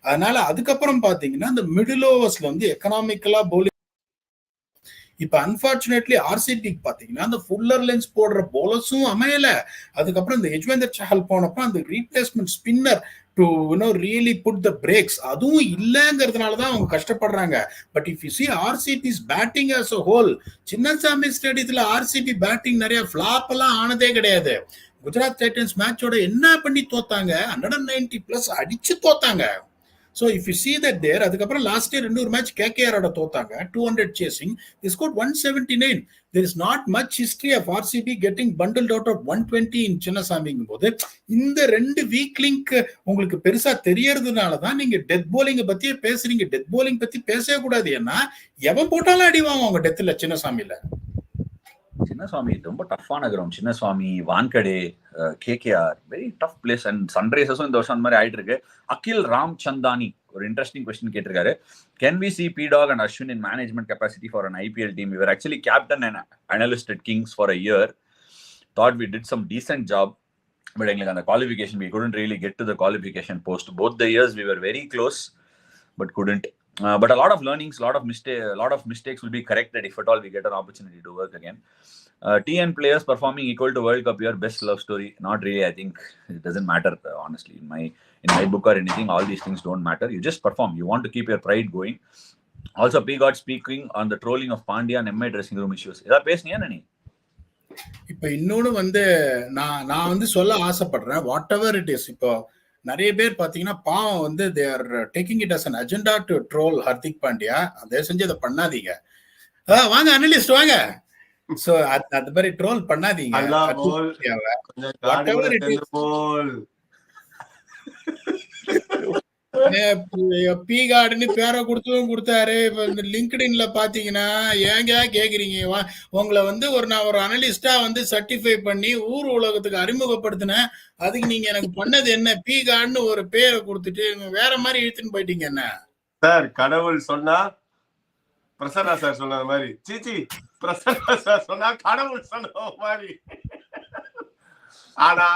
அதனால அதுக்கப்புறம் பாத்தீங்கன்னா இந்த middle ஓவர்ஸ்ல வந்து எக்கனாமிக்கலா bowling. இப்ப unfortunately RCB பாத்தீங்கன்னா அந்த ஃபுல்லர் லென்ஸ் போடுற போலர்ஸும் அமையல. அதுக்கப்புறம் இந்த யஜ்வேந்தர் சஹல் போனப்ப அந்த replacement spinner to really put the brakes அதுவும் இல்லைங்கிறதுனாலதான் அவங்க கஷ்டப்படுறாங்க. But if you see RCB's batting as a whole, Chinnaswamy ஸ்டேடியத்துல RCB பேட்டிங் நிறைய ஃபிளாப் எல்லாம் ஆனதே கிடையாது. குஜராத் டைட்டன்ஸ் மேட்சோட என்ன பண்ணி தோத்தாங்க, 190+ அடிச்சு தோத்தாங்க. So if you see that there, அதுக்கப்புறம் லாஸ்ட் இயர் 2 மேட்ச் KKR ஓட தோத்தாங்க, 200 chasing, they scored 179. There is not much history of RCB getting bundled out of 120 in சின்னசாமிங்கும் போது இந்த 2 வீக் லிங்க் உங்களுக்கு பெருசா தெரியறதுனால தான் நீங்க டெத் போலிங் பத்தியே பேசுறீங்க. டெத் போலிங் பத்தி பேசவே கூடாது, ஏன்னா எவன் போட்டாலும் அடிவாங்க அவங்க டெத்ல சின்னசாமியில. சின்னசாமி ரொம்ப டஃப்பான ground. Chinnaswamy, Wankhede, KKR very tough places. And சன்ரைசர்ஸும் இந்த வருஷம் அந்த மாதிரி ஆயிட்டு இருக்கு. அகில் ராம்சந்தானி ஒரு இன்ட்ரெஸ்டிங் கொஸ்டின் கேட்டிருக்காரு. Can we see PDogg and Ashwin in management capacity for an IPL team? We were actually captain and analyst at Kings for a year. Thought we did some decent job, but எங்களுக்கு அந்த qualification, we couldn't really get to the qualification post. Both the years we were very close, but couldn't. But a lot of learnings, a lot of mistakes will be corrected if at all we get an opportunity to work again. TN players performing equal to World Cup year, best love story. Not really. I think it doesn't matter, honestly. In my book or anything, all these things don't matter. You just perform. You want to keep your pride going. Also, PDogg speaking on the trolling of Pandya and MI dressing room issues. இதா பேசுனியா நீ? இப்ப இன்னொன்னு வந்து நான் வந்து சொல்ல ஆசைப்படுறேன். What ever it is, இப்போ நிறைய பேர் பாத்தீங்கன்னா பாவம் வந்து they are taking it as an agenda to troll Hardik Pandya. அதை செஞ்சு அதை பண்ணாதீங்க. வாங்க அனலிஸ்ட் வாங்க. சோ அது மாதிரி ட்ரோல் பண்ணாதீங்க. பீகார்டுன்னு பேரை கொடுத்தாரு. இப்ப இந்த லிங்க்டின்ல பாத்தீங்கன்னா ஏங்க கேக்குறீங்க, உங்களை வந்து நான் ஒரு அனலிஸ்டா வந்து சர்டிஃபை பண்ணி ஊர் உலகத்துக்கு அறிமுகப்படுத்தினேன். அதுக்கு நீங்க எனக்கு பண்ணது என்ன? பீகார்டுன்னு ஒரு பேரை கொடுத்துட்டு வேற மாதிரி இழுத்துன்னு போயிட்டீங்க. என்ன சார், கடவுள் சொன்னா பிரசன்னா சார் சொன்னது மாதிரி, சீச்சி பிரசன்னா சார் சொன்னா கடவுள் சொன்ன மாதிரி. ஆனா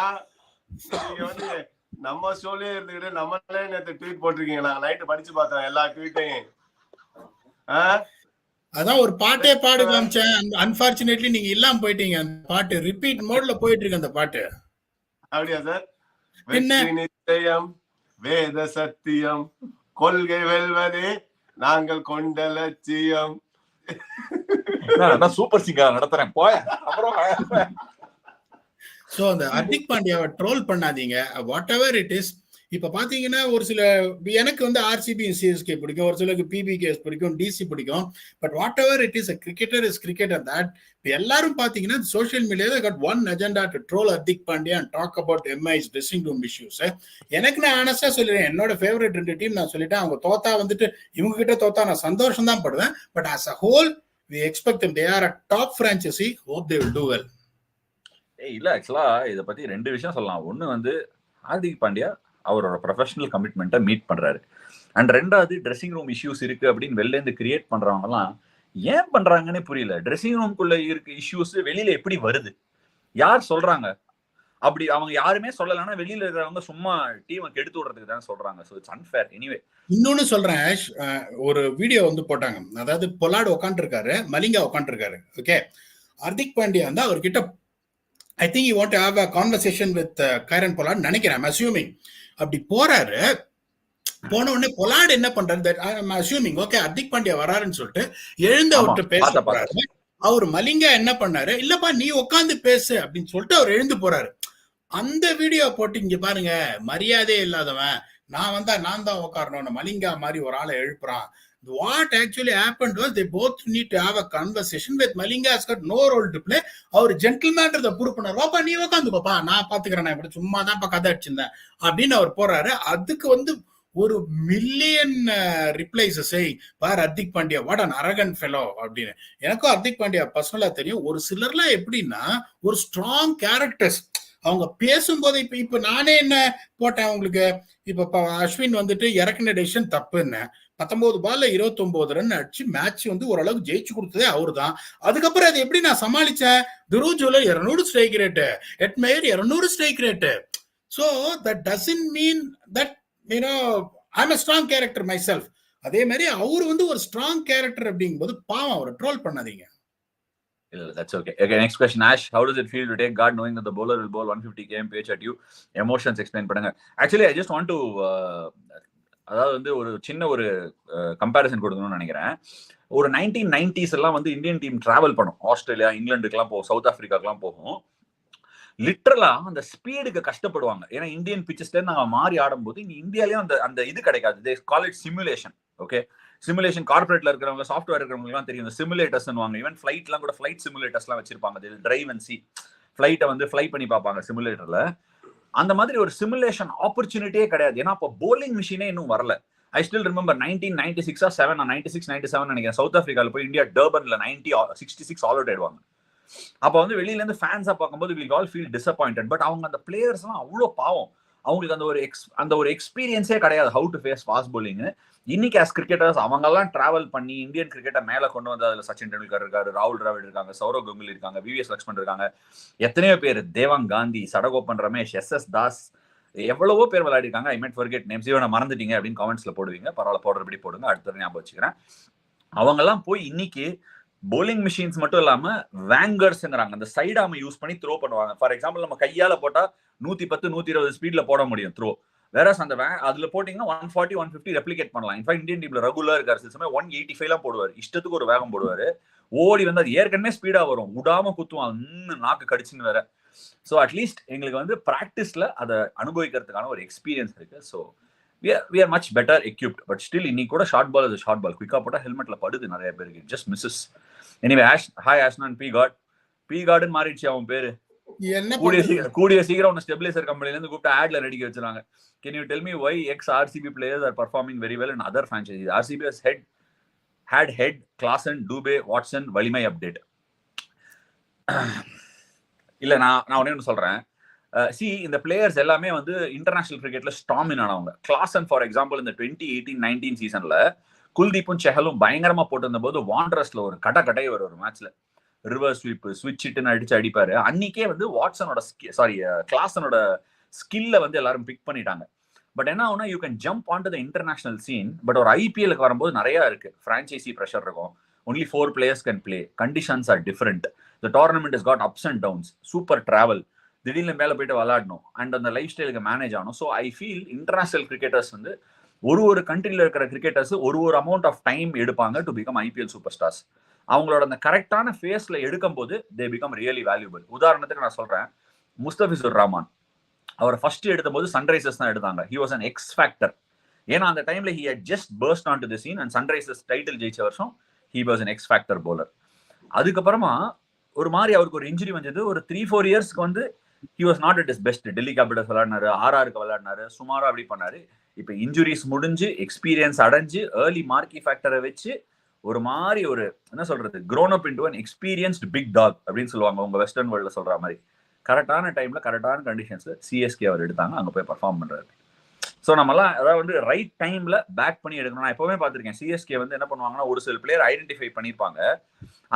நீங்க வந்து நம்ம ஷோலயே இருந்துகிட்டு நம்மளே நேத்து ட்வீட் போட்டிருக்கீங்களா? நைட்டு படிச்சு பார்த்தேன் எல்லா ட்வீட்டையும். அதான் ஒரு பாட்டே பாடு காமிச்சேன். அன்பார்ச்சுனேட்லி நீங்க இல்லாம போயிட்டீங்க. அந்த பாட்டு ரிப்பீட் மோட்ல போயிட்டு இருக்கு அந்த பாட்டு. அப்படியா சார்? நிச்சயம் வேத சத்தியம் கொள்கை வெல்வதே நாங்கள் கொண்ட லட்சியம். சூப்பர் சிங்கர் நடத்துறேன் போய. அப்புறம் சோ அந்த ஹர்திக் பாண்டியாவை ட்ரோல் பண்ணாதீங்க. What ever it is. இப்ப பாத்தீங்கன்னா ஒரு சில எனக்கு வந்து RCB CSK பிடிக்கும், ஒரு சிலருக்கு PBKS பிடிக்கும், DC பிடிக்கும். But what ever it is, cricketer is cricketer. That எல்லாரும் பாத்தீங்கன்னா சோசியல் மீடியால got one agenda to troll Hardik Pandya and talk about MI's dressing room issues. எனக்கு நான் ஆனஸ்டா சொல்லிடுறேன், என்னோட ஃபேவரட் 2 டீம் நான் சொல்லிட்டேன். அவங்க தோத்தா வந்துட்டு இவங்க கிட்ட தோத்தா நான் சந்தோஷம் தான் படுவேன். But as a whole we expect them. They are a top franchise. Hope they will do well. இல்ல ஆக்சுவலா இதை பத்தி 2 விஷயம் சொல்லலாம். ஒண்ணு வந்து ஹார்திக் பாண்டியா அவரோட ப்ரொஃபஷனல் கமிட்மெண்ட்டை மீட் பண்றாரு. அண்ட் 2வது ட்ரெஸ்ஸிங் ரூம் இஷ்யூஸ் இருக்கு அப்படின்னு வெளில இருந்து கிரியேட் பண்றவங்க எல்லாம் ஏன் பண்றாங்கன்னு புரியல. ட்ரெஸ்ஸிங் ரூம்குள்ள இருக்க இஷ்யூஸ் வெளியில எப்படி வருது, யார் சொல்றாங்க? அப்படி அவங்க யாருமே சொல்லலைன்னா வெளியில இருக்கிறவங்க சும்மா டீமை கெடுத்து விடுறதுக்கு தான் சொல்றாங்க. So it's unfair. எனிவே இன்னொன்னு சொல்றேன் ஆஷ், ஒரு வீடியோ வந்து போட்டாங்க. அதாவது பொலார்டு உட்காந்துருக்காரு, மலிங்கா உட்காந்துருக்காரு. ஓகே, ஹார்திக் பாண்டியா வந்து அவர்கிட்ட I think you want to have a conversation with Kieron Pollard நினைக்கிறேன், அஸ்யூமிங். அப்படி போறாரு. போன உடனே பொலார்டு என்ன பண்றாரு, அஸ்யூமிங் ஓகே ஹார்திக் பாண்டியா வராருன்னு சொல்லிட்டு எழுந்து அவர்கிட்ட பேச போறாரு. அவர் மலிங்கா என்ன பண்ணாரு, இல்லப்பா நீ உட்காந்து பேசு அப்படின்னு சொல்லிட்டு அவர் எழுந்து போறாரு. அந்த வீடியோ போட்டு இங்க பாருங்க, மரியாதையே இல்லாதவன், நான் தான் உட்காரணும், மலிங்கா மாதிரி ஒரு ஆளை எழுப்புறான். What actually happened was they both need to have a conversation with Malinga has got no role to play. அவர் ஜென்டில்மேன்றத ப்ரூவ் பண்ணாரு. வாப்பா நீ உட்காந்துப்பா, நான் பாத்துக்கிறேன், நான் இப்படி சும்மா தான் கதை அடிச்சிருந்தேன் அப்படின்னு அவர் போறாரு. அதுக்கு வந்து ஒரு million replies for Hardik Pandya what an arrogant fellow அப்படின்னு. எனக்கும் ஹார்திக் பாண்டியா பர்சனலா தெரியும். ஒரு சிலர்லாம் எப்படின்னா ஒரு ஸ்ட்ராங் கேரக்டர்ஸ், அவங்க பேசும்போது இப்ப நானே என்ன போட்டேன் உங்களுக்கு, இப்ப அஸ்வின் வந்துட்டு இறக்கின டெசிஷன் தப்புன்னு 19 பால்ல 29 ரன் அடிச்சு மேட்ச் வந்து ஓரளவுக்கு ஜெயிச்சு கொடுத்ததே அவரு தான். அதுக்கப்புறம் அது எப்படி நான் சமாளிச்சேன், துருஜுல 200 strike rate, Hetmyer 200 strike rate. So that doesn't mean that you know I am a strong character myself. அதே மாதிரி அவரு வந்து ஒரு ஸ்ட்ராங் கேரக்டர் அப்படிங்கும்போது பாவம் அவரை ட்ரோல் பண்ணாதீங்க. That's okay. Okay, next question, Ash. How does it feel to take guard knowing that the bowler will bowl 150 kmph at you? Emotions explain பண்ணுங்க. Actually, I just want to அதாவது வந்து ஒரு சின்ன ஒரு கம்பேரிசன் கொடுக்கணும்னு நினைக்கிறேன். ஒரு 1990s எல்லாம் வந்து இந்தியன் டீம் டிராவல் பண்ணும். ஆஸ்திரேலியா, இங்கிலாந்துக்குலாம் போகும், சவுத் ஆப்பிரிக்காக்கெல்லாம் போகும். லிட்டரலா அந்த ஸ்பீடுக்கு கஷ்டப்படுவாங்க. ஏன்னா இந்தியன் பிச்சஸ்ல நாங்க மாறி ஆடும்போது இங்க இந்தியாலயும் அந்த இது கிடைக்காது. They call it simulation. Okay, simulation கார்பரேட்ல இருக்கிறவங்க, சாஃப்ட்வேர் இருக்கிறவங்க எல்லாம் தெரியும். சிமுலேட்டர்ஸ் வாங்க. ஈவன் ஃபிளைட்லாம் கூட ஃபிளைட் சிமுலேட்டர்ஸ்லாம் வச்சிருப்பாங்க. டிரைவ் அண்ட் சி ஃபிளைட்டை வந்து ஃபிளை பண்ணி பார்ப்பாங்க சிமுலேட்டர்ல. அந்த மாதிரி ஒரு சிமுலேஷன் ஆப்பர்ச்சுனிட்டியே கிடையாது. ஏன்னா அப்போ போலிங் மிஷினே இன்னும் வரல. ஐ ஸ்டில் ரிமெம்பர் 1996 நினைக்கிறேன், சவுத் ஆப்பிரிக்கால போய் இந்தியா டர்பன்ல 66 ஆல் அவுட் ஆயிடுவாங்க. அப்ப வந்து வெளியில இருந்து ஃபேன்ஸா பார்க்கும்போது we all feel disappointed. But அவங்க அந்த பிளேயர்ஸ் எல்லாம் அவ்வளவு பாவம். அவங்களுக்கு அந்த ஒரு எக்ஸ்பீரியன்ஸே கிடையாது how to face fast bowling. இன்னைக்கு as கிரிக்கெட்டர்ஸ் அவங்க எல்லாம் டிராவல் பண்ணி இந்தியன் கிரிக்கெட்டை மேல கொண்டு வந்து அதுல சச்சின் டெண்டுல்கர் இருக்காரு, ராகுல் டிராவிட் இருக்காங்க, சௌரவ் கங்குலி இருக்காங்க, விவிஎஸ் லக்ஷ்மன் இருக்காங்க, எத்தனையோ பேர், தேவாங் காந்தி, சடகோபன் ரமேஷ், எஸ் தாஸ், எவ்வளவோ பேர் விளையாடிருக்காங்க. ஐ மைட் ஃபர்கெட் நேம்ஸ், இவனை மறந்துட்டீங்க அப்படின்னு கமெண்ட்ஸ்ல போடுவீங்க. பரவாயில்ல, போடுறபடி போடுங்க, அடுத்த ஞாபகம் வச்சுக்கிறேன். அவங்க எல்லாம் போய் இன்னைக்கு போலிங் மிஷின்ஸ் மட்டும் இல்லாம வேங்கர்ஸ்ங்கிறாங்க, அந்த சைட் ஆர்ம் யூஸ் பண்ணி த்ரோ பண்ணுவாங்க. ஃபார் எக்ஸாம்பிள் நம்ம கையால போட்டா 110 120 ஸ்பீட்ல போட முடியும் த்ரோ. வேற அந்த அதுல போட்டீங்கன்னா 140 150 ரெப்ளிகேட் பண்ணலாம். இன்ஃபேக்ட் இந்தியன் டீம்ல ரெகுலர் இருக்காரு, சில சமயம் 185 எல்லாம் போடுவாரு. இஷ்டத்துக்கு ஒரு வேகம் போடுவாரு. ஓடி வந்து அது ஏற்கனவே ஸ்பீடா வரும், விடாம குத்துவான், நாக்கு கடிச்சுன்னு வேற. ஸோ அட்லீஸ்ட் எங்களுக்கு வந்து பிராக்டிஸ்ல அதை அனுபவிக்கிறதுக்கான ஒரு எக்ஸ்பீரியன்ஸ் இருக்கு. So we are much better equipped. But still இன்னைக்கு கூட short ball is short ball. குயிக்கா போட்டா ஹெல்மெட்ல படுது நிறைய பேருக்கு, just misses. Anyway Ash, hi ஆஷ்னான் பி கார்டுன்னு மாறிடுச்சு அவன் பேரு. கூடிய சீக்கிரம் ஒன்னு ஸ்டெபிலைசர் கம்பெனில இருந்து கூப்பிட்டு ஆட்ல நடிக்க வச்சிருக்காங்க. Can you tell me why ex-RCB players are performing very well in other franchises? RCB has had Head, Klaasen, Dubey, Watson, Valimai update. இல்ல நான் ஒண்ணு சொல்றேன். இந்த பிளேயர்ஸ் எல்லாமே வந்து இன்டர்நேஷனல் கிரிக்கெட்ல ஸ்டாமின் ஆனவங்க. கிளாசன் ஃபார் எக்ஸாம்பிள் இந்த 2018-19 சீசன்ல குல்தீப்பும் செஹலும் பயங்கரமா போட்டிருந்த போது வாண்டரஸ்ல ஒரு கட்டை ஒரு மேட்ச்ல ரிவர்ஸ் ஸ்வீப் ஸ்விட்ச் இட்டுன்னு அடிச்சு அடிப்பாரு. அன்னைக்கே வந்து வாட்சனோட கிளாசனோட ஸ்கில்ல வந்து எல்லாரும் பிக் பண்ணிட்டாங்க. பட் என்ன ஆகுனா, you can jump on to the international scene. But ஒரு ஐபிஎலுக்கு வரும்போது நிறைய இருக்கு, பிரான்ச்சைசி ப்ரெஷர் இருக்கும். only 4 players can play. Conditions are different. The tournament has got ups and downs. Super travel. திடீர்னு மேல போயிட்டு விளையாடணும் அண்ட் அந்த லைஃப் ஸ்டைலுக்கு மேனேஜ் ஆகணும். So I feel international cricketers வந்து ஒரு கண்ட்ரியில் இருக்கிற கிரிக்கெட்டர்ஸ் ஒரு அமௌண்ட் ஆஃப் டைம் எடுப்பாங்க to become IPL super stars. அவங்களோட அந்த கரெக்டான ஃபேஸ்ல எடுக்கும் போது தே பிகம் ரியலி வேல்யூபிள். உதாரணத்துக்கு நான் சொல்றேன், முஸ்தபிசுர் ரஹ்மான் அவர் ஃபர்ஸ்ட் எடுத்த போது சன்ரைசர்ஸ் தான் எடுத்தாங்க. He was an X factor. ஏன்னா அந்த டைம்ல he had just burst on to the scene and Sunrisers title ஜெயிச்ச வருஷம் he was an X factor bowler. அதுக்கப்புறமா ஒரு மாதிரி அவருக்கு ஒரு இன்ஜுரி வந்தது. ஒரு 3-4 இயர்ஸ்க்கு வந்து he was not at his best. Delhi capitals விளையாடினாரு, ஆர்ஆருக்கு விளையாடினாரு, சுமாரா அப்படி பண்ணாரு. இப்போ இன்ஜுரிஸ் முடிஞ்சு எக்ஸ்பீரியன்ஸ் அடைஞ்சு ஏர்லி மார்க்கி ஃபேக்டரை வச்சு ஒரு மாதிரி ஒரு என்ன சொல்றது grown up into an experienced big dog அப்படின்னு சொல்லுவாங்க உங்க வெஸ்டர்ன் வேர்ல்ட்ல சொல்ற மாதிரி. கரெக்டான டைம்ல கரெக்டான கண்டிஷன்ஸ்ல சிஎஸ்கே அவர் எடுத்தாங்க, அங்க போய் பர்ஃபார்ம் பண்றாரு. ஸோ நம்மலாம் அதாவது வந்து ரைட் டைம்ல பேக் பண்ணி எடுக்கணும். நான் எப்பவுமே பார்த்திருக்கேன் சிஎஸ்கே வந்து என்ன பண்ணுவாங்கன்னா ஒரு சில பிளேயர் ஐடென்டிஃபை பண்ணிருப்பாங்க,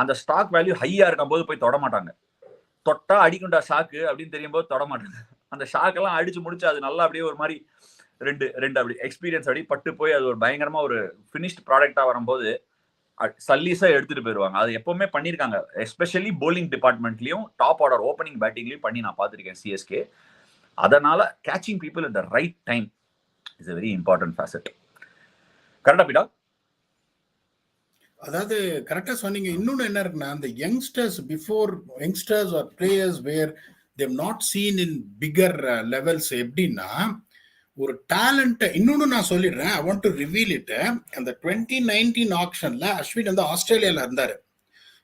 அந்த ஸ்டாக் வேல்யூ ஹையா இருக்கும் போது போய் தொட மாட்டாங்க. தொட்டா அடிக்குண்டா ஷாக்கு அப்படின்னு தெரியும் போது தொட மாட்டாங்க. அந்த ஷாக் எல்லாம் அடிச்சு முடிச்சு அது நல்லா அப்படியே ஒரு மாதிரி ரெண்டு அப்படி எக்ஸ்பீரியன்ஸ் அப்படி பட்டு போய் அது ஒரு பயங்கரமா ஒரு ஃபினிஷ்ட் ப்ராடக்டா வரும்போது சல்லீஸா எடுத்துட்டு போயிருவாங்க. அது எப்பவுமே பண்ணிருக்காங்க, எஸ்பெஷலி போலிங் டிபார்ட்மெண்ட்லயும் டாப் ஆர்டர் ஓப்பனிங் பேட்டிங்லயும் பண்ணி நான் பார்த்திருக்கேன் சிஎஸ்கே. அதனால catching people at the right time is a very important facet. கரெக்டா PDogg? அதாவது கரெக்டா சொன்னீங்க. இன்னொன்னு என்ன இருக்குன்னா, அந்த youngsters before youngsters or players where they've not seen in bigger levels எப்படின்னா ஒரு டேலண்ட். இன்னொன்னு நான் சொல்லிடுறேன், I want to reveal it. அந்த 2019 ஆக்ஷன்ல அஸ்வின் வந்து ஆஸ்திரேலியால இருந்தாரு.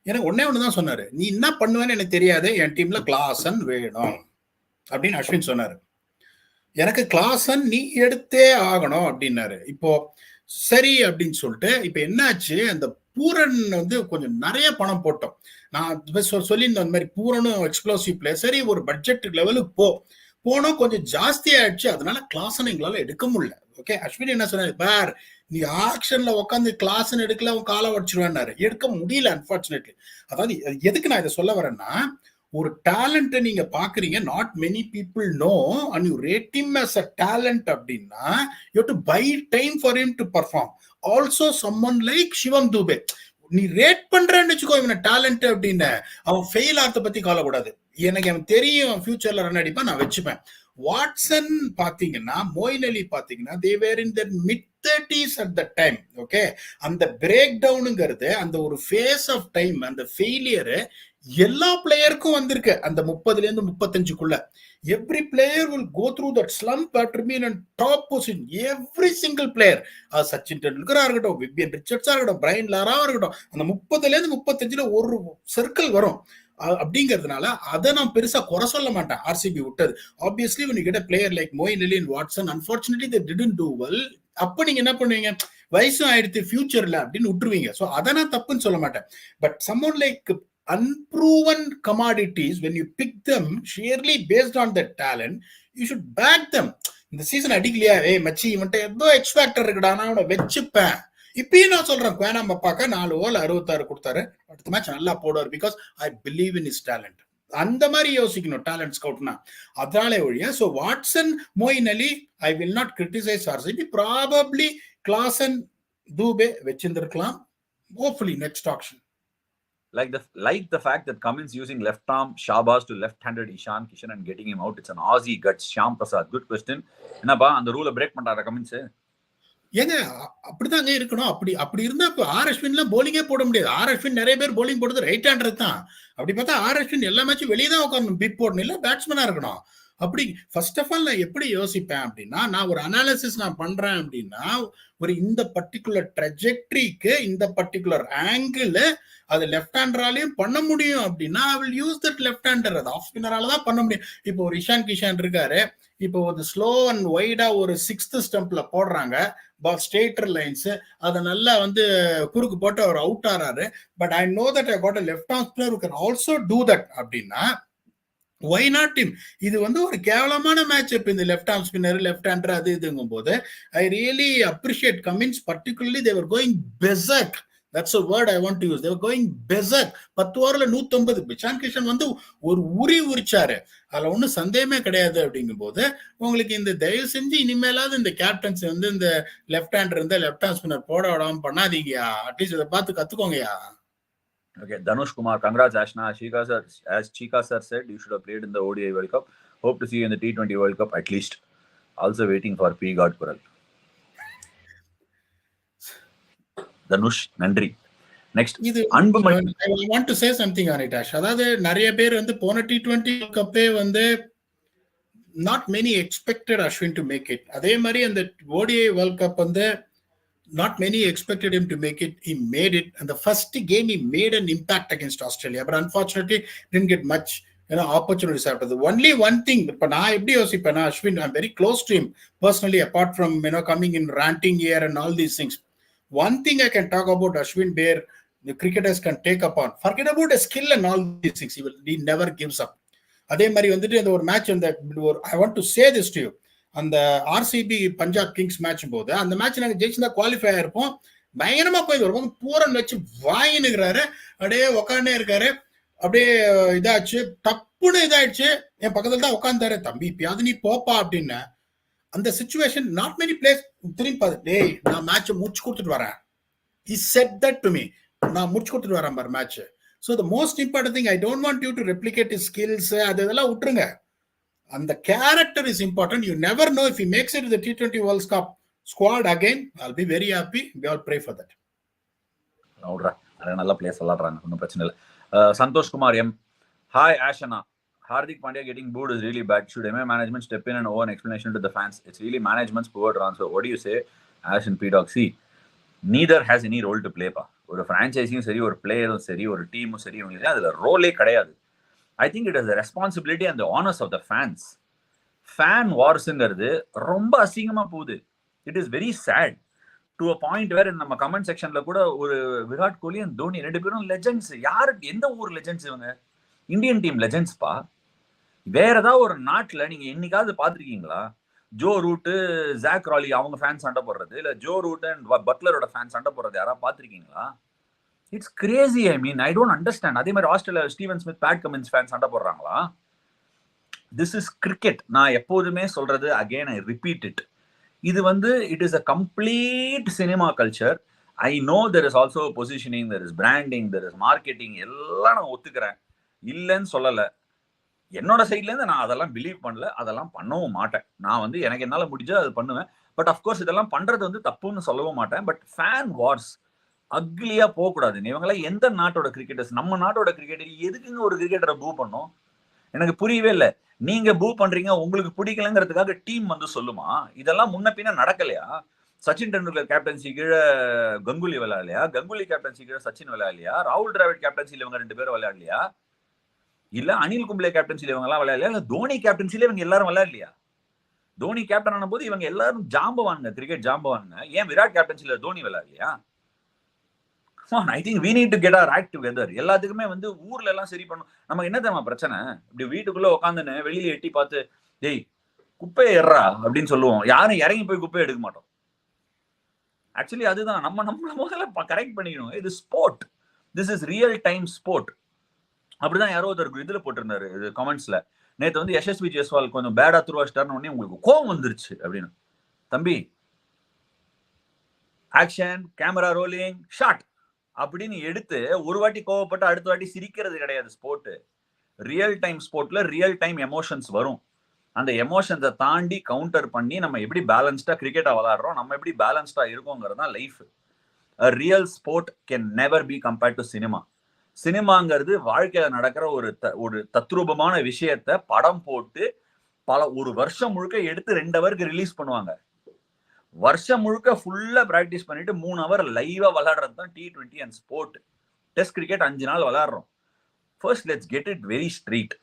எனக்கு ஒண்ணு தான் சொன்னாரு, நீ என்ன பண்ணுவேன்னு எனக்கு தெரியாது, என் டீம்ல கிளாசன் வேணும் அப்படின்னு அஸ்வின் சொன்னாரு. எனக்கு கிளாசன் நீ எடுத்தே ஆகணும் அப்படின்னாரு. இப்போ சரி அப்படின்னு சொல்லிட்டு இப்ப என்னாச்சு, அந்த பூரன் வந்து கொஞ்சம் நிறைய பணம் போட்டோம். நான் சொல்லியிருந்தேன் அந்த மாதிரி பூரனும் எக்ஸ்ப்ளோசிவ் பிளேயர், சரி ஒரு பட்ஜெட் லெவலுக்கு போனோம், கொஞ்சம் ஜாஸ்தி ஆயிடுச்சு, அதனால கிளாசன் எங்களால எடுக்க முடியல. ஓகே, அஸ்வின் என்ன சொன்னாரு, பார் நீ ஆக்ஷன்ல உட்காந்து கிளாசன் எடுக்கல உன் காலை உடச்சிருவேன்னாரு. எடுக்க முடியல அன்பார்ச்சுனேட்லி. அதாவது எதுக்கு நான் இதை சொல்ல வரேன்னா, ஒரு டேலண்ட்டை நீங்க பாக்குறீங்க, not many people know and you rate him as a talent அப்படின்னா you have to buy time for him to perform. Also someone like Shivam Dube, நீ ரேட் பண்றேன்னு வச்சுக்கோ இவனை டேலண்ட் அப்படின்னு, அவன் ஃபெயில் ஆகிறத பத்தி கவலைப்படாது. எனக்கு அவன் தெரியும் ஃபியூச்சர்ல ரன் அடிப்பா, நான் வச்சுப்பேன். வாட்சன் பாத்தீங்கன்னா, மொயின் அலி பாத்தீங்கன்னா, they were in their mid-30s at the time. Okay, அந்த பிரேக் டவுனுங்கிறது அந்த ஒரு ஃபேஸ் ஆஃப் டைம், அந்த ஃபெயிலியர் எல்லா பிளேயருக்கும் வந்திருக்கு. அந்த 30ல இருந்து 35க்குள்ள every player will go through that slump after being in top position. every single player, Sachin டெண்டுல்கரா இருக்கட்டும், விவியன் ரிச்சர்ட்ஸா இருக்கட்டும், பிரையன் லாராவா இருக்கட்டும், அந்த 30ல இருந்து 35ல ஒரு சர்க்கிள் வரும். அப்படிங்கிறதுனால அதை நான் பெருசா குறை சொல்ல மாட்டேன் ஆர்சிபி விட்டது. Obviously when you get a player like Moeen Ali and Watson, unfortunately they didn't do well. அப்ப நீங்க என்ன பண்ணுவீங்க, வயசும் ஆயிடுத்து ஃபியூச்சர்ல அப்படின்னு விட்டுருவீங்க. ஸோ அதை நான் தப்புன்னு சொல்ல மாட்டேன். But someone like unproven commodities, when you pick them sheerly based on their talent, you should back them. இந்த சீசன் அடிக்கலையா, மச்சி இவன்ட்ட ஏதோ எக்ஸ் ஃபேக்டர் இருக்குடா, நான் அவனை வச்சுப்பேன். இப்பயும் நான் சொல்றேன், குவானா மப்பாக்க 4 ஓவர் 66 கொடுத்தாரு, அடுத்த மேட்ச் நல்லா போடுவார், because I believe in his talent. அந்த மாதிரி யோசிக்கணும் டேலண்ட் ஸ்கவுட்னா, அதனாலே ஒழிய. So Watson, Moeen Ali, I will not criticize RCB. Probably Klaasen, Dube வச்சிருந்திருக்கலாம். Hopefully next auction. Like the fact that Cummins using left arm Shabazz to left-handed Ishan Kishan and getting him out, it's an Aussie guts. Shyam Prasad, good question. என்னப்பா அந்த ரூலை break பண்றாரா Cummins? ஏங்க அப்படிதாங்க இருக்கணும். அப்படி இருந்தா இப்போ அஸ்வின்ல போலிங்கே போட முடியாது. அஸ்வின் நிறைய பேர் போலிங் போடுறது ரைட் ஹேண்டர் தான். அப்படி பார்த்தா அஸ்வின் எல்லா மேட்சும் வெளியே தான் உட்காரணும், பிக் போடணும், இல்ல பேட்ஸ்மேனா இருக்கணும். அப்படி ஃபர்ஸ்ட் ஆஃப் ஆல் நான் எப்படி யோசிப்பேன் அப்படின்னா, நான் ஒரு அனாலிசிஸ் நான் பண்றேன் அப்படின்னா, ஒரு இந்த பர்டிகுலர் ட்ரெஜெக்டரிக்கு இந்த பர்டிகுலர் ஆங்கிள் அது லெஃப்ட் ஹேண்டராலையும் பண்ண முடியும் அப்படின்னா I will use that left hander. அது ஆஃப் ஸ்பின்னரால தான் பண்ண முடியும். இப்போ ஒரு இஷான் கிஷான் இருக்காரு, இப்போ ஒரு ஸ்லோ அண்ட் வைடா ஒரு 6th ஸ்டம்ப்ல போடுறாங்க, பால் ஸ்ட்ரெயிட்டர் லைன்ஸ், அதை நல்லா வந்து குறுக்கு போட்டு அவர் அவுட் ஆறாரு. But I know that I got a left arm spinner who can also do that அப்படின்னா why not him? இது வந்து ஒரு கேவலமான மேட்ச். இப்போ இந்த left arm spinner, left hander அது இதுங்கும் போது I really appreciate Cummins. Particularly they were going berserk. That's a word I want to use. They were going berserk. 10 ஓவர்ல 150. இஷான் கிஷன் வந்து ஒரு உரிச்சாரு, அதுல ஒன்றும் சந்தேகமே கிடையாது. அப்படிங்கும் போது உங்களுக்கு இந்த தயவு செஞ்சு இனிமேலாவது இந்த கேப்டன்ஸ் வந்து இந்த லெஃப்ட் ஹேண்டர் இருந்தா லெஃப்ட் ஹேண்ட் ஸ்பின்னர் போட விடாம பண்ணாதீங்கயா. அட்லீஸ்ட் இதை பார்த்து கத்துக்கோங்கயா. Okay, Dhanush Kumar, congrats Ashna. As Chika sir said, you should have played in the ODI World Cup. Hope to see you in the T20 World Cup at least. Also waiting for PDogg Kural. Dhanush, நன்றி. Next, Anbuman. I want to say something on it, Ash. அதாவது நிறைய பேர் வந்து போன T20 கப்பே வந்து not many expected Ashwin to make it. அதே மாதிரி அந்த ODI World Cup வந்து not many expected him to make it. He made it, and the first game he made an impact against Australia, but unfortunately didn't get much opportunities after that. Only one thing, but நான் எப்படி யோசிப்பேன், Ashwin, I'm very close to him personally, apart from coming in ranting here and all these things. One thing I can talk about Ashwin where the cricketers can take upon. Forget about a skill and all these things. He never gives up. அதே மாதிரி வந்துட்டு அந்த ஒரு match அந்த ஐ want to say this to you, அந்த RCB Punjab Kings match போது அந்த match நாங்கள் ஜெயிச்சிருந்தா குவாலிஃபை ஆயிருப்போம். பயங்கரமா போய் வருவோம், பூரன் வச்சு வாங்கினுக்கிறாரு, அப்படியே உக்காண்டே இருக்காரு, அப்படியே இதாச்சு, டப்புன்னு இதாயிடுச்சு. என் பக்கத்துல தான் உட்காந்தாரு, தம்பி இப்பயாவது நீ போப்பா அப்படின்னு. அந்த சிச்சுவேஷன் நாட் மெனி பிளேஸ் திரும்பி பார்த்து, டேய் நான் மேட்சை முடிச்சு கொடுத்துட்டு வரேன். He said that to me. நான் முடிச்சு கொடுத்துட்டு வரேன் பாரு match. So the most important thing, I don't want you to replicate his skills. அதெல்லாம் விட்டுருங்க. அந்த character is important. You never know if he makes it to the T20 World Cup squad again. I'll be very happy. We all pray for that. நவுட்ரா, நல்ல place விளாடுறாங்க, ஒன்றும் பிரச்சனை இல்லை. Santhosh Kumar M, hi ஆஷனா, Hardik Pandya getting booed is really bad. Should MA management step in and owe an explanation to the fans? It's really management's poor transfer. What do you say, Ash and PDogg? See, neither has any role to play. ஒரு ஃப்ரான்ச்சைஸியும் சரி, ஒரு பிளேயரும் சரி, ஒரு டீமும் சரி, இவங்களுக்கு அதில் ரோலே கிடையாது. I think it is the responsibility and the honours of the fans. Fan வார்ஸுங்கிறது ரொம்ப அசிங்கமாக போகுது. It is very sad to a point where நம்ம கமெண்ட் செக்ஷன்ல கூட ஒரு விராட் கோலி அண்ட் தோனி 2 பேரும் லெஜெண்ட்ஸ். யாரு, எந்த ஊர் லெஜெண்ட்ஸ் இவங்க? இந்தியன் டீம் லெஜெண்ட்ஸ்பா. வேற ஏதாவது ஒரு நாட்டில் நீங்க என்னைக்காவது பார்த்துருக்கீங்களா ஜோ ரூட்டு, ஜாக் ராலி அவங்க ஃபேன் சண்டை போடுறது, இல்ல ஜோ ரூட் அண்ட் பட்லரோட ஃபேன் சண்டை போடுறது யாராவது பார்த்துருக்கீங்களா? It's crazy. I mean, I don't understand. அதே மாதிரி Australia Steven Smith, Pat Cummins fan சண்டை போடுறாங்களா? This is cricket. நான் எப்போதுமே சொல்றது, அகெயின் ஐ ரிப்பீட் இட், இது வந்து it is a complete cinema culture. I know there is also positioning, there is branding, there is marketing, எல்லாம் நான் ஒத்துக்கிறேன், இல்லைன்னு சொல்லலை. என்னோட சைட்ல இருந்து நான் அதெல்லாம் பிலீவ் பண்ணல, அதெல்லாம் பண்ணவும் மாட்டேன். நான் வந்து எனக்கு என்னால முடிஞ்சா அது பண்ணுவேன். பட் அஃப்கோர்ஸ் இதெல்லாம் பண்றது வந்து தப்புன்னு சொல்லவும் மாட்டேன். பட் ஃபேன் வார்ஸ் அக்லியா போகக்கூடாதுங்க. இவங்கெல்லாம் எந்த நாட்டோட கிரிக்கெட்டர்ஸ்? நம்ம நாட்டோட கிரிக்கெட்டர். எதுக்குங்க ஒரு கிரிக்கெட்டரை பூ பண்ணோம்? எனக்கு புரியவே இல்லை. நீங்க பூ பண்றீங்க, உங்களுக்கு பிடிக்கலங்கிறதுக்காக டீம் வந்து சொல்லுமா? இதெல்லாம் முன்ன பின்ன நடக்கலையா? சச்சின் டெண்டுல்கர் கேப்டன்சி கீழே கங்குலி விளையாடலையா? கங்குலி கேப்டன்சி கீழே சச்சின் விளையாடலையா? ராகுல் டிராவிட் கேப்டன்சில இவங்க 2 பேரும் விளையாடலையா? இல்ல அனில் கும்ப்ளே கேப்டன்சில இவங்க எல்லாம் விளையாடலையா? இல்ல தோனி கேப்டன்சில இவங்க எல்லாரும் விளையாடலையா? தோனி கேப்டன் ஆன போது இவங்க எல்லாரும் ஜாம்பவானுங்க, கிரிக்கெட் ஜாம்பவானுங்க. ஏன் விராட் கேப்டன்சில தோனி விளையாடலையா? I think we need to get our act together. எல்லாத்துக்குமே வந்து ஊர்ல எல்லாம் சரி பண்ணும். நமக்கு என்ன தெரியுமா பிரச்சனை? இப்படி வீட்டுக்குள்ள உட்காந்துன்னு வெளியில எட்டி பார்த்து, டேய் குப்பையை ஏறா அப்படின்னு சொல்லுவோம். யாரும் இறங்கி போய் குப்பையை எடுக்க மாட்டோம். ஆக்சுவலி அதுதான் நம்மள முதல்ல கரெக்ட் பண்ணிக்கணும். இது sport, this is real time sport. அப்படிதான் யாரோ ஒருத்தர் இதுல போட்டிருந்தாரு இது கமெண்ட்ஸ்ல, நேற்று வந்து யசஸ்வி ஜெய்ஸ்வால் கொஞ்சம் பேடா துருவாச்சிட்டாருன்னு உடனே உங்களுக்கு கோவம் வந்துருச்சு அப்படின்னு. தம்பி, ஆக்ஷன், கேமரா ரோலிங், ஷாட் அப்படின்னு எடுத்து ஒரு வாட்டி கோவப்பட்டு அடுத்த வாட்டி சிரிக்கிறது கிடையாது ஸ்போர்ட். ரியல் டைம் ஸ்போர்ட்ல ரியல் டைம் எமோஷன்ஸ் வரும். அந்த எமோஷன்ஸை தாண்டி கவுண்டர் பண்ணி நம்ம எப்படி பேலன்ஸ்டா கிரிக்கெட்டா விளையாடுறோம், நம்ம எப்படி பேலன்ஸ்டா இருக்கோங்கிறது தான் life. Real sport can never be compared to cinema. சினிமாங்கிறது வாழ்க்கையில நடக்கிற ஒரு தத்ரூபமான விஷயத்த படம் போட்டு ஒரு வருஷம் முழுக்க எடுத்து 2 ஹவருக்கு ரிலீஸ் பண்ணுவாங்க. வருஷம் முழுக்க ஃபுல்லா பிராக்டிஸ் பண்ணிட்டு 3 ஹவர் லைவா விளையாடுறது தான் T20 and sport. Test cricket 5 நாள் விளையாடுறோம். First let's get it very straight.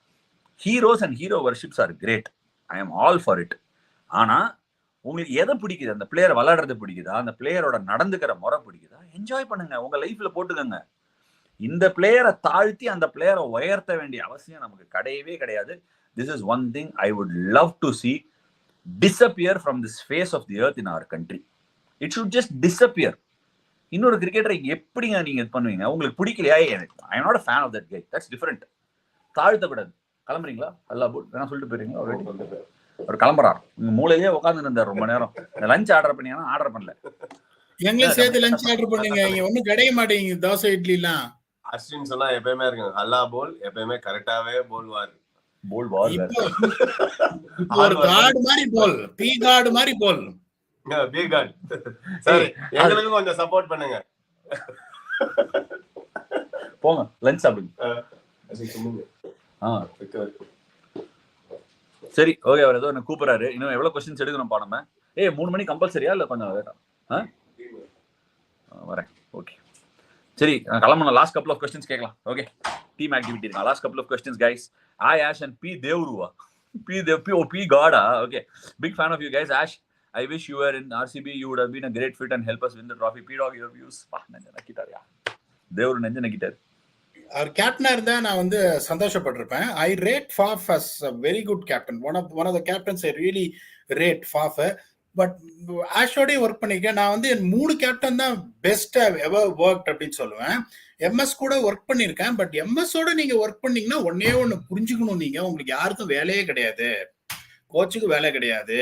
Heroes and hero worships are great. I am all for it. ஆனா உங்களுக்கு எதை பிடிக்குது? அந்த பிளேயர் விளையாடுறது பிடிக்குதா? அந்த பிளேயரோட நடந்துக்கிற முறை பிடிக்குதா? என்ஜாய் பண்ணுங்க, உங்க லைஃப்ல போட்டுக்கோங்க. இந்த பிளேயரை தாழ்த்தி அந்த பிளேயரை உயர்த்த வேண்டிய அவசியம் நமக்கு கிடையவே கிடையாது. This is one thing I would love to see disappear from this face of the earth in our country. It should just disappear. இன்னொரு கிரிக்கெட்டரை எப்படிங்க நீங்க இது பண்ணுவீங்க? உங்களுக்கு பிடிக்கலையா? I am not a fan of that guy. That's different. தாழ்த்தப்படாது. கிளம்புறீங்களா? அல்லா போல் வேணா சொல்லிட்டு போயிருங்களா? அவர் கிளம்புறாரு. உங்க மூலையிலேயே உட்காந்து இருந்தார் ரொம்ப நேரம். லஞ்ச் ஆர்டர் பண்ணியா? ஆர்டர் பண்ணல. எங்களை சேர்த்து லஞ்ச் ஆர்டர் பண்ணுங்க. ஒன்னும் கிடைக்க மாட்டேங்குது தோசை இட்லி எல்லாம். அஸ்வின் சொன்னா எப்பயுமே இருக்கு, அல்லா போல் எப்பயுமே கரெக்டாவே போல்வார். ஒரு கார்டு மாதிரி போல், பீ கார்டு மாதிரி போல். பீ கார்டு. சரி, எங்களுக்கு கொஞ்சம் சப்போர்ட் பண்ணுங்க. போங்க லஞ்ச் சாப்பிடுங்க. சரி, ஓகே. அவர் ஏதோ என்ன கூப்பிடுறாரு. இன்னும் எவ்வளவு क्वेश्चंस எடுக்கணும்பா நம்ம? 3 மணி கம்பல்சரியா இல்ல கொஞ்சம் லேட்டா? வரேன். ஓகே, சரி, கிளம்பணும். லாஸ்ட் கப்பல் ஆஃப் क्वेश्चंस கேட்கலாம். ஓகே, டீம் ஆக்டிவிட்டி இருக்கு. Last couple of questions guys. Ash and P Devruva. P Goda. Okay, big fan of you guys. Ash, I wish you were in RCB. You would have been a great fit and help us win the trophy. PDogg, your views. நெஞ்ச நக்கிட்டாரியா, தேவரு நெஞ்ச நக்கிட்டார். அவர் கேப்டனா இருந்தா நான் வந்து சந்தோஷப்பட்டிருப்பேன். I rate Faf as a very good captain. One of the captains I really rate Faf. But ஆஷோடய work பண்ணிருக்கேன். நான் வந்து 3 கேப்டன் தான் பெஸ்ட் எவர் ஒர்க் அப்படின்னு சொல்லுவேன். எம்எஸ் கூட ஒர்க் பண்ணியிருக்கேன். பட் எம்எஸோட நீங்க ஒர்க் பண்ணீங்கன்னா ஒண்ணு புரிஞ்சுக்கணும், நீங்க உங்களுக்கு யாருக்கும் வேலையே கிடையாது. கோச்சுக்கு வேலை கிடையாது,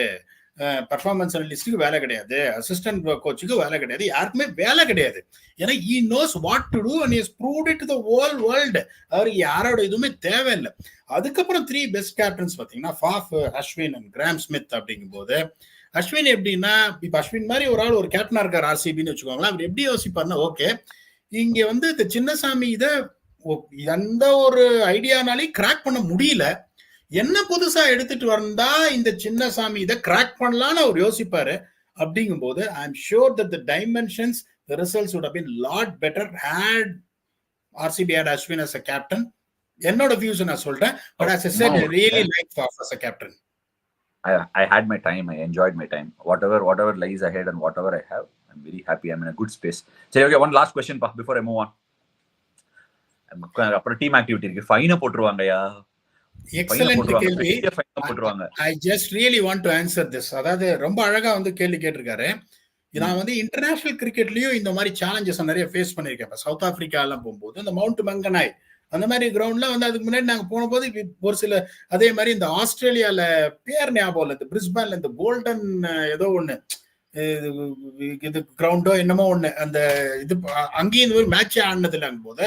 பர்ஃபார்மன்ஸ் அனலிஸ்டுக்கு வேலை கிடையாது, அசிஸ்டன்ட் கோச்சுக்கு வேலை கிடையாது, யாருக்குமே வேலை கிடையாது. ஏன்னா he knows what to do and he has proved it to the whole world. அவருக்கு யாரோட இதுவுமே தேவையில்லை. அதுக்கப்புறம் 3 பெஸ்ட் கேப்டன்ஸ் பார்த்தீங்கன்னா Faf, Ashwin and gram Smith. அப்படிங்கும் போது அஸ்வின் எப்படின்னா, இப்ப அஸ்வின் மாதிரி ஒரு ஆள் ஒரு கேப்டனா இருக்கார் ஆர்சிபின்னு வச்சுக்கோங்களேன். அவர் எப்படி யோசிப்பாருன்னா, ஓகே இங்க வந்து இந்த சின்னசாமி இதை எந்த ஒரு ஐடியானாலையும் கிராக் பண்ண முடியல, என்ன புதுசா எடுத்துட்டு வந்தா இந்த சின்னசாமி இதை கிராக் பண்ணலாம்னு அவர் யோசிப்பாரு. அப்படிங்கும் போது I am sure that the dimensions, the results would have been lot better had RCB had Ashwin as a captain. என்னோட வியூஸ் நான் சொல்றேன். But as I said, I really like Faf as a captain. I had my time. I enjoyed my time. Whatever lies ahead and whatever I have, I'm very happy. I'm in a good space. So okay, one last question before I move on. அப்புறம் team activity இருக்கு, ஃபைனை போட்டுருவாங்கயா. Excellent கேள்வி. I just really want to answer this. அதாவது ரொம்ப அழகா வந்து கேள்வி கேட்டிருக்காரு. நான் வந்து இன்டர்நேஷனல் கிரிக்கெட்லயும் இந்த மாதிரி சேலஞ்சஸ் நிறைய ஃபேஸ் பண்ணிருக்கேன். இப்போ சவுத் ஆப்பிரிக்கா எல்லாம் போகும்போது இந்த மவுண்ட் மங்கனாய் அந்த மாதிரி கிரவுண்ட்ல வந்து அதுக்கு முன்னாடி நாங்க போன போது ஒரு சில, அதே மாதிரி இந்த ஆஸ்திரேலியால பேர் ஞாபகம் இல்லை, இந்த பிரிஸ்பேன்ல இந்த கோல்டன் ஏதோ ஒண்ணு இது கிரவுண்டோ என்னமோ ஒண்ணு, அந்த இது அங்கேயும் இந்த மாதிரி மேட்சே ஆடினது இல்லைங்கும் போது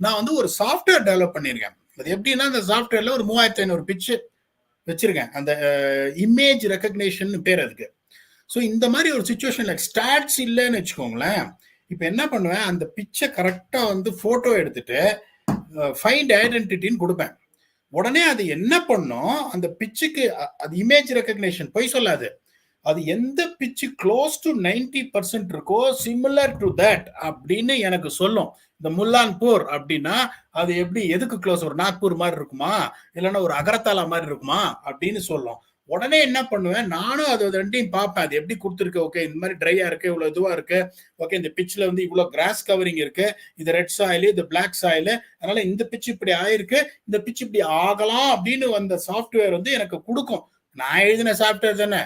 நான் வந்து ஒரு சாஃப்ட்வேர் டெவலப் பண்ணிருக்கேன். அது எப்படின்னா, அந்த சாஃப்ட்வேர்ல ஒரு 3500 பிட்ச் வச்சிருக்கேன். அந்த இமேஜ் ரெகக்னேஷன் பேர் அதுக்கு. ஸோ இந்த மாதிரி ஒரு சுச்சுவேஷன்ல ஸ்டாட்ஸ் இல்லைன்னு வச்சுக்கோங்களேன், இப்போ என்ன பண்ணுவேன், அந்த பிட்சை கரெக்டா வந்து போட்டோ எடுத்துட்டு ஃபைண்ட் ஐடென்டிட்டின்னு கொடுப்பேன். உடனே அது என்ன பண்ணும், அந்த பிட்சுக்கு அது இமேஜ் ரெகக்னேஷன் போய் சொல்லாது, அது எந்த பிட்சு க்ளோஸ் டு 90% இருக்கோ சிமிலர் டு தட் அப்படின்னு எனக்கு சொல்லும். இந்த முல்லான்பூர் அப்படின்னா அது எப்படி, எதுக்கு க்ளோஸ், ஒரு நாக்பூர் மாதிரி இருக்குமா இல்லைன்னா ஒரு அகரத்தாலா மாதிரி இருக்குமா அப்படின்னு சொல்லும். உடனே என்ன பண்ணுவேன், நானும் அது ரெண்டையும் பார்ப்பேன், அது எப்படி கொடுத்துருக்கு, ஓகே இந்த மாதிரி ட்ரையா இருக்கு, இவ்வளவு இதுவா இருக்கு, ஓகே இந்த பிட்ச்ல வந்து இவ்வளவு கிராஸ் கவரிங் இருக்கு, இது ரெட் சாயில், இது பிளாக் சாயில், அதனால இந்த பிட்ச் இப்படி ஆயிருக்கு, இந்த பிட்ச் இப்படி ஆகலாம் அப்படின்னு அந்த சாஃப்ட்வேர் வந்து எனக்கு கொடுக்கும். நான் எழுதின சாஃப்ட்வேர் தானே,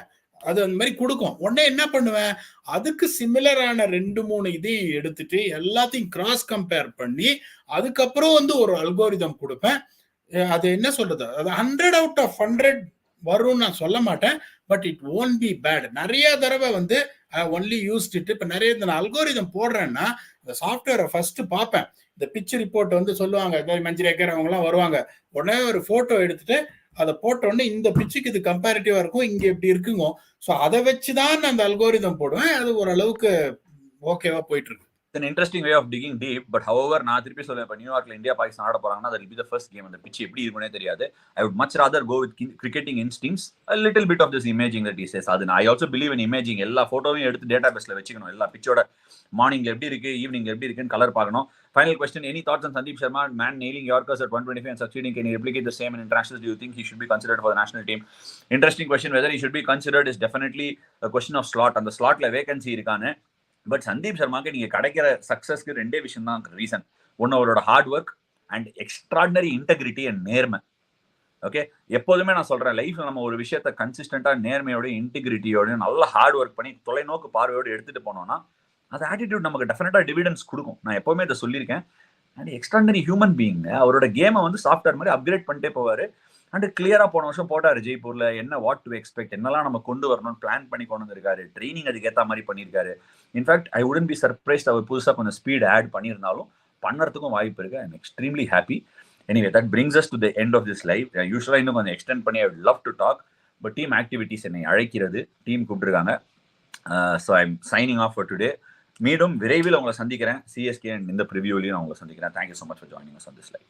அது அந்த மாதிரி கொடுக்கும். உடனே என்ன பண்ணுவேன், அதுக்கு சிமிலரான 2-3 இதையும் எடுத்துட்டு எல்லாத்தையும் கிராஸ் கம்பேர் பண்ணி அதுக்கப்புறம் வந்து ஒரு அல்கோரிதம் கொடுப்பேன். அது என்ன சொல்றது, அது 100 out of 100 வரும்னு நான் சொல்ல மாட்டேன், but it won't be bad. நிறைய தடவை வந்து I only used it. இப்ப நிறைய நான் அல்கோரிதம் போடுறேன்னா இந்த சாஃப்ட்வேரை ஃபர்ஸ்ட் பார்ப்பேன். இந்த பிட்ச் ரிப்போர்ட் வந்து சொல்லுவாங்க, மஞ்சள் ஏக்கர் அவங்க எல்லாம் வருவாங்க, உடனே ஒரு போட்டோ எடுத்துட்டு அதை போட்ட உடனே இந்த பிட்சுக்கு இது கம்பேரிட்டிவா இருக்கும், இங்க எப்படி இருக்குங்க. ஸோ அதை வச்சுதான் அந்த அல்கோரிதம் போடுவேன். அது ஓரளவுக்கு ஓகேவா போயிட்டு இருக்கு. It's an interesting way of digging deep, but however நான் திருப்பி சொல்றேன், இப்போ நியூயார்க்ல இந்தியா பாகிஸ்தான் ஆட போறாங்கன்னா that will be the first game. அந்த pitch எப்படி இருக்குனே தெரியாது. I would much rather go with cricketing instincts, a little bit of this imaging that he says. அது I also believe in imaging. எல்லா போட்டோவையும் எடுத்து டேட்டாபேஸ்ல வெச்சுக்கணும். எல்லா பிட்சோட மார்னிங் எப்படி இருக்கு, ஈவினிங் எப்படி இருக்குன்னு கலர் பார்க்கணும். Final question, any thoughts on Sandeep Sharma, man nailing Yorkers at 125 and succeeding? Can he replicate the same in internationals? Do you think he should be considered for the national team? Interesting question. Whether he should be considered is definitely a question of slot. அந்த ஸ்லாட்ல vacancy இருக்கானே. But Sandeep சர்மாக்கு நீங்க கிடைக்கிற சக்சஸ்க்கு 2 விஷயம் தான் reason. ஒன்னு அவரோட hard work and extraordinary integrity and நேர்மை. Okay, எப்போதுமே நான் சொல்றேன், லைஃப்ல நம்ம ஒரு விஷயத்த கன்சிஸ்டன்டா நேர்மையோட இன்டெகிரிட்டியோட நல்ல ஹார்ட் ஒர்க் பண்ணி தொலைநோக்கு பார்வையோடு எடுத்துட்டு போனோம்னா அது ஆட்டிடியூட் நமக்கு டெஃபினட்டா டிவிடன்ஸ் கொடுக்கும். நான் எப்பவுமே இதை சொல்லியிருக்கேன். அண்ட் எக்ஸ்ட்ராடினரி ஹியூமன் பீயிங், அவரோட கேமை வந்து சாஃப்ட்வேர் மாதிரி அப்கிரேட் பண்ணிட்டே போவாரு. அண்ட் கிளியரா போன வருஷம் போட்டாரு ஜெய்ப்பூர்ல, என்ன வாட் டு எக்ஸ்பெக்ட், என்னெல்லாம் நம்ம கொண்டு வரணும்னு பிளான் பண்ணி கொண்டு வந்திருக்காரு. ட்ரைனிங் அதுக்கேற்ற மாதிரி பண்ணியிருக்காரு. In fact I wouldn't be surprised அவர் புதுசாக கொஞ்சம் ஸ்பீட் ஆட் பண்ணியிருந்தாலும் பண்ணுறதுக்கும் வாய்ப்பு இருக்கு. I am extremely happy. Anyway that brings us to the end of this live. யூஸ்வலாக இன்னும் கொஞ்சம் எக்ஸ்டெண்ட் பண்ணி I would love to talk, but team activities என்னை அழைக்கிறது, டீம் கூப்பிட்டுருக்காங்க. So I am signing off for today. மீண்டும் விரைவில் உங்களை சந்திக்கிறேன். சிஎஸ்கே அண்ட் இந்த ப்ரிவியூலையும் நான் உங்களை சந்திக்கிறேன். Thank you so much for joining us on this live.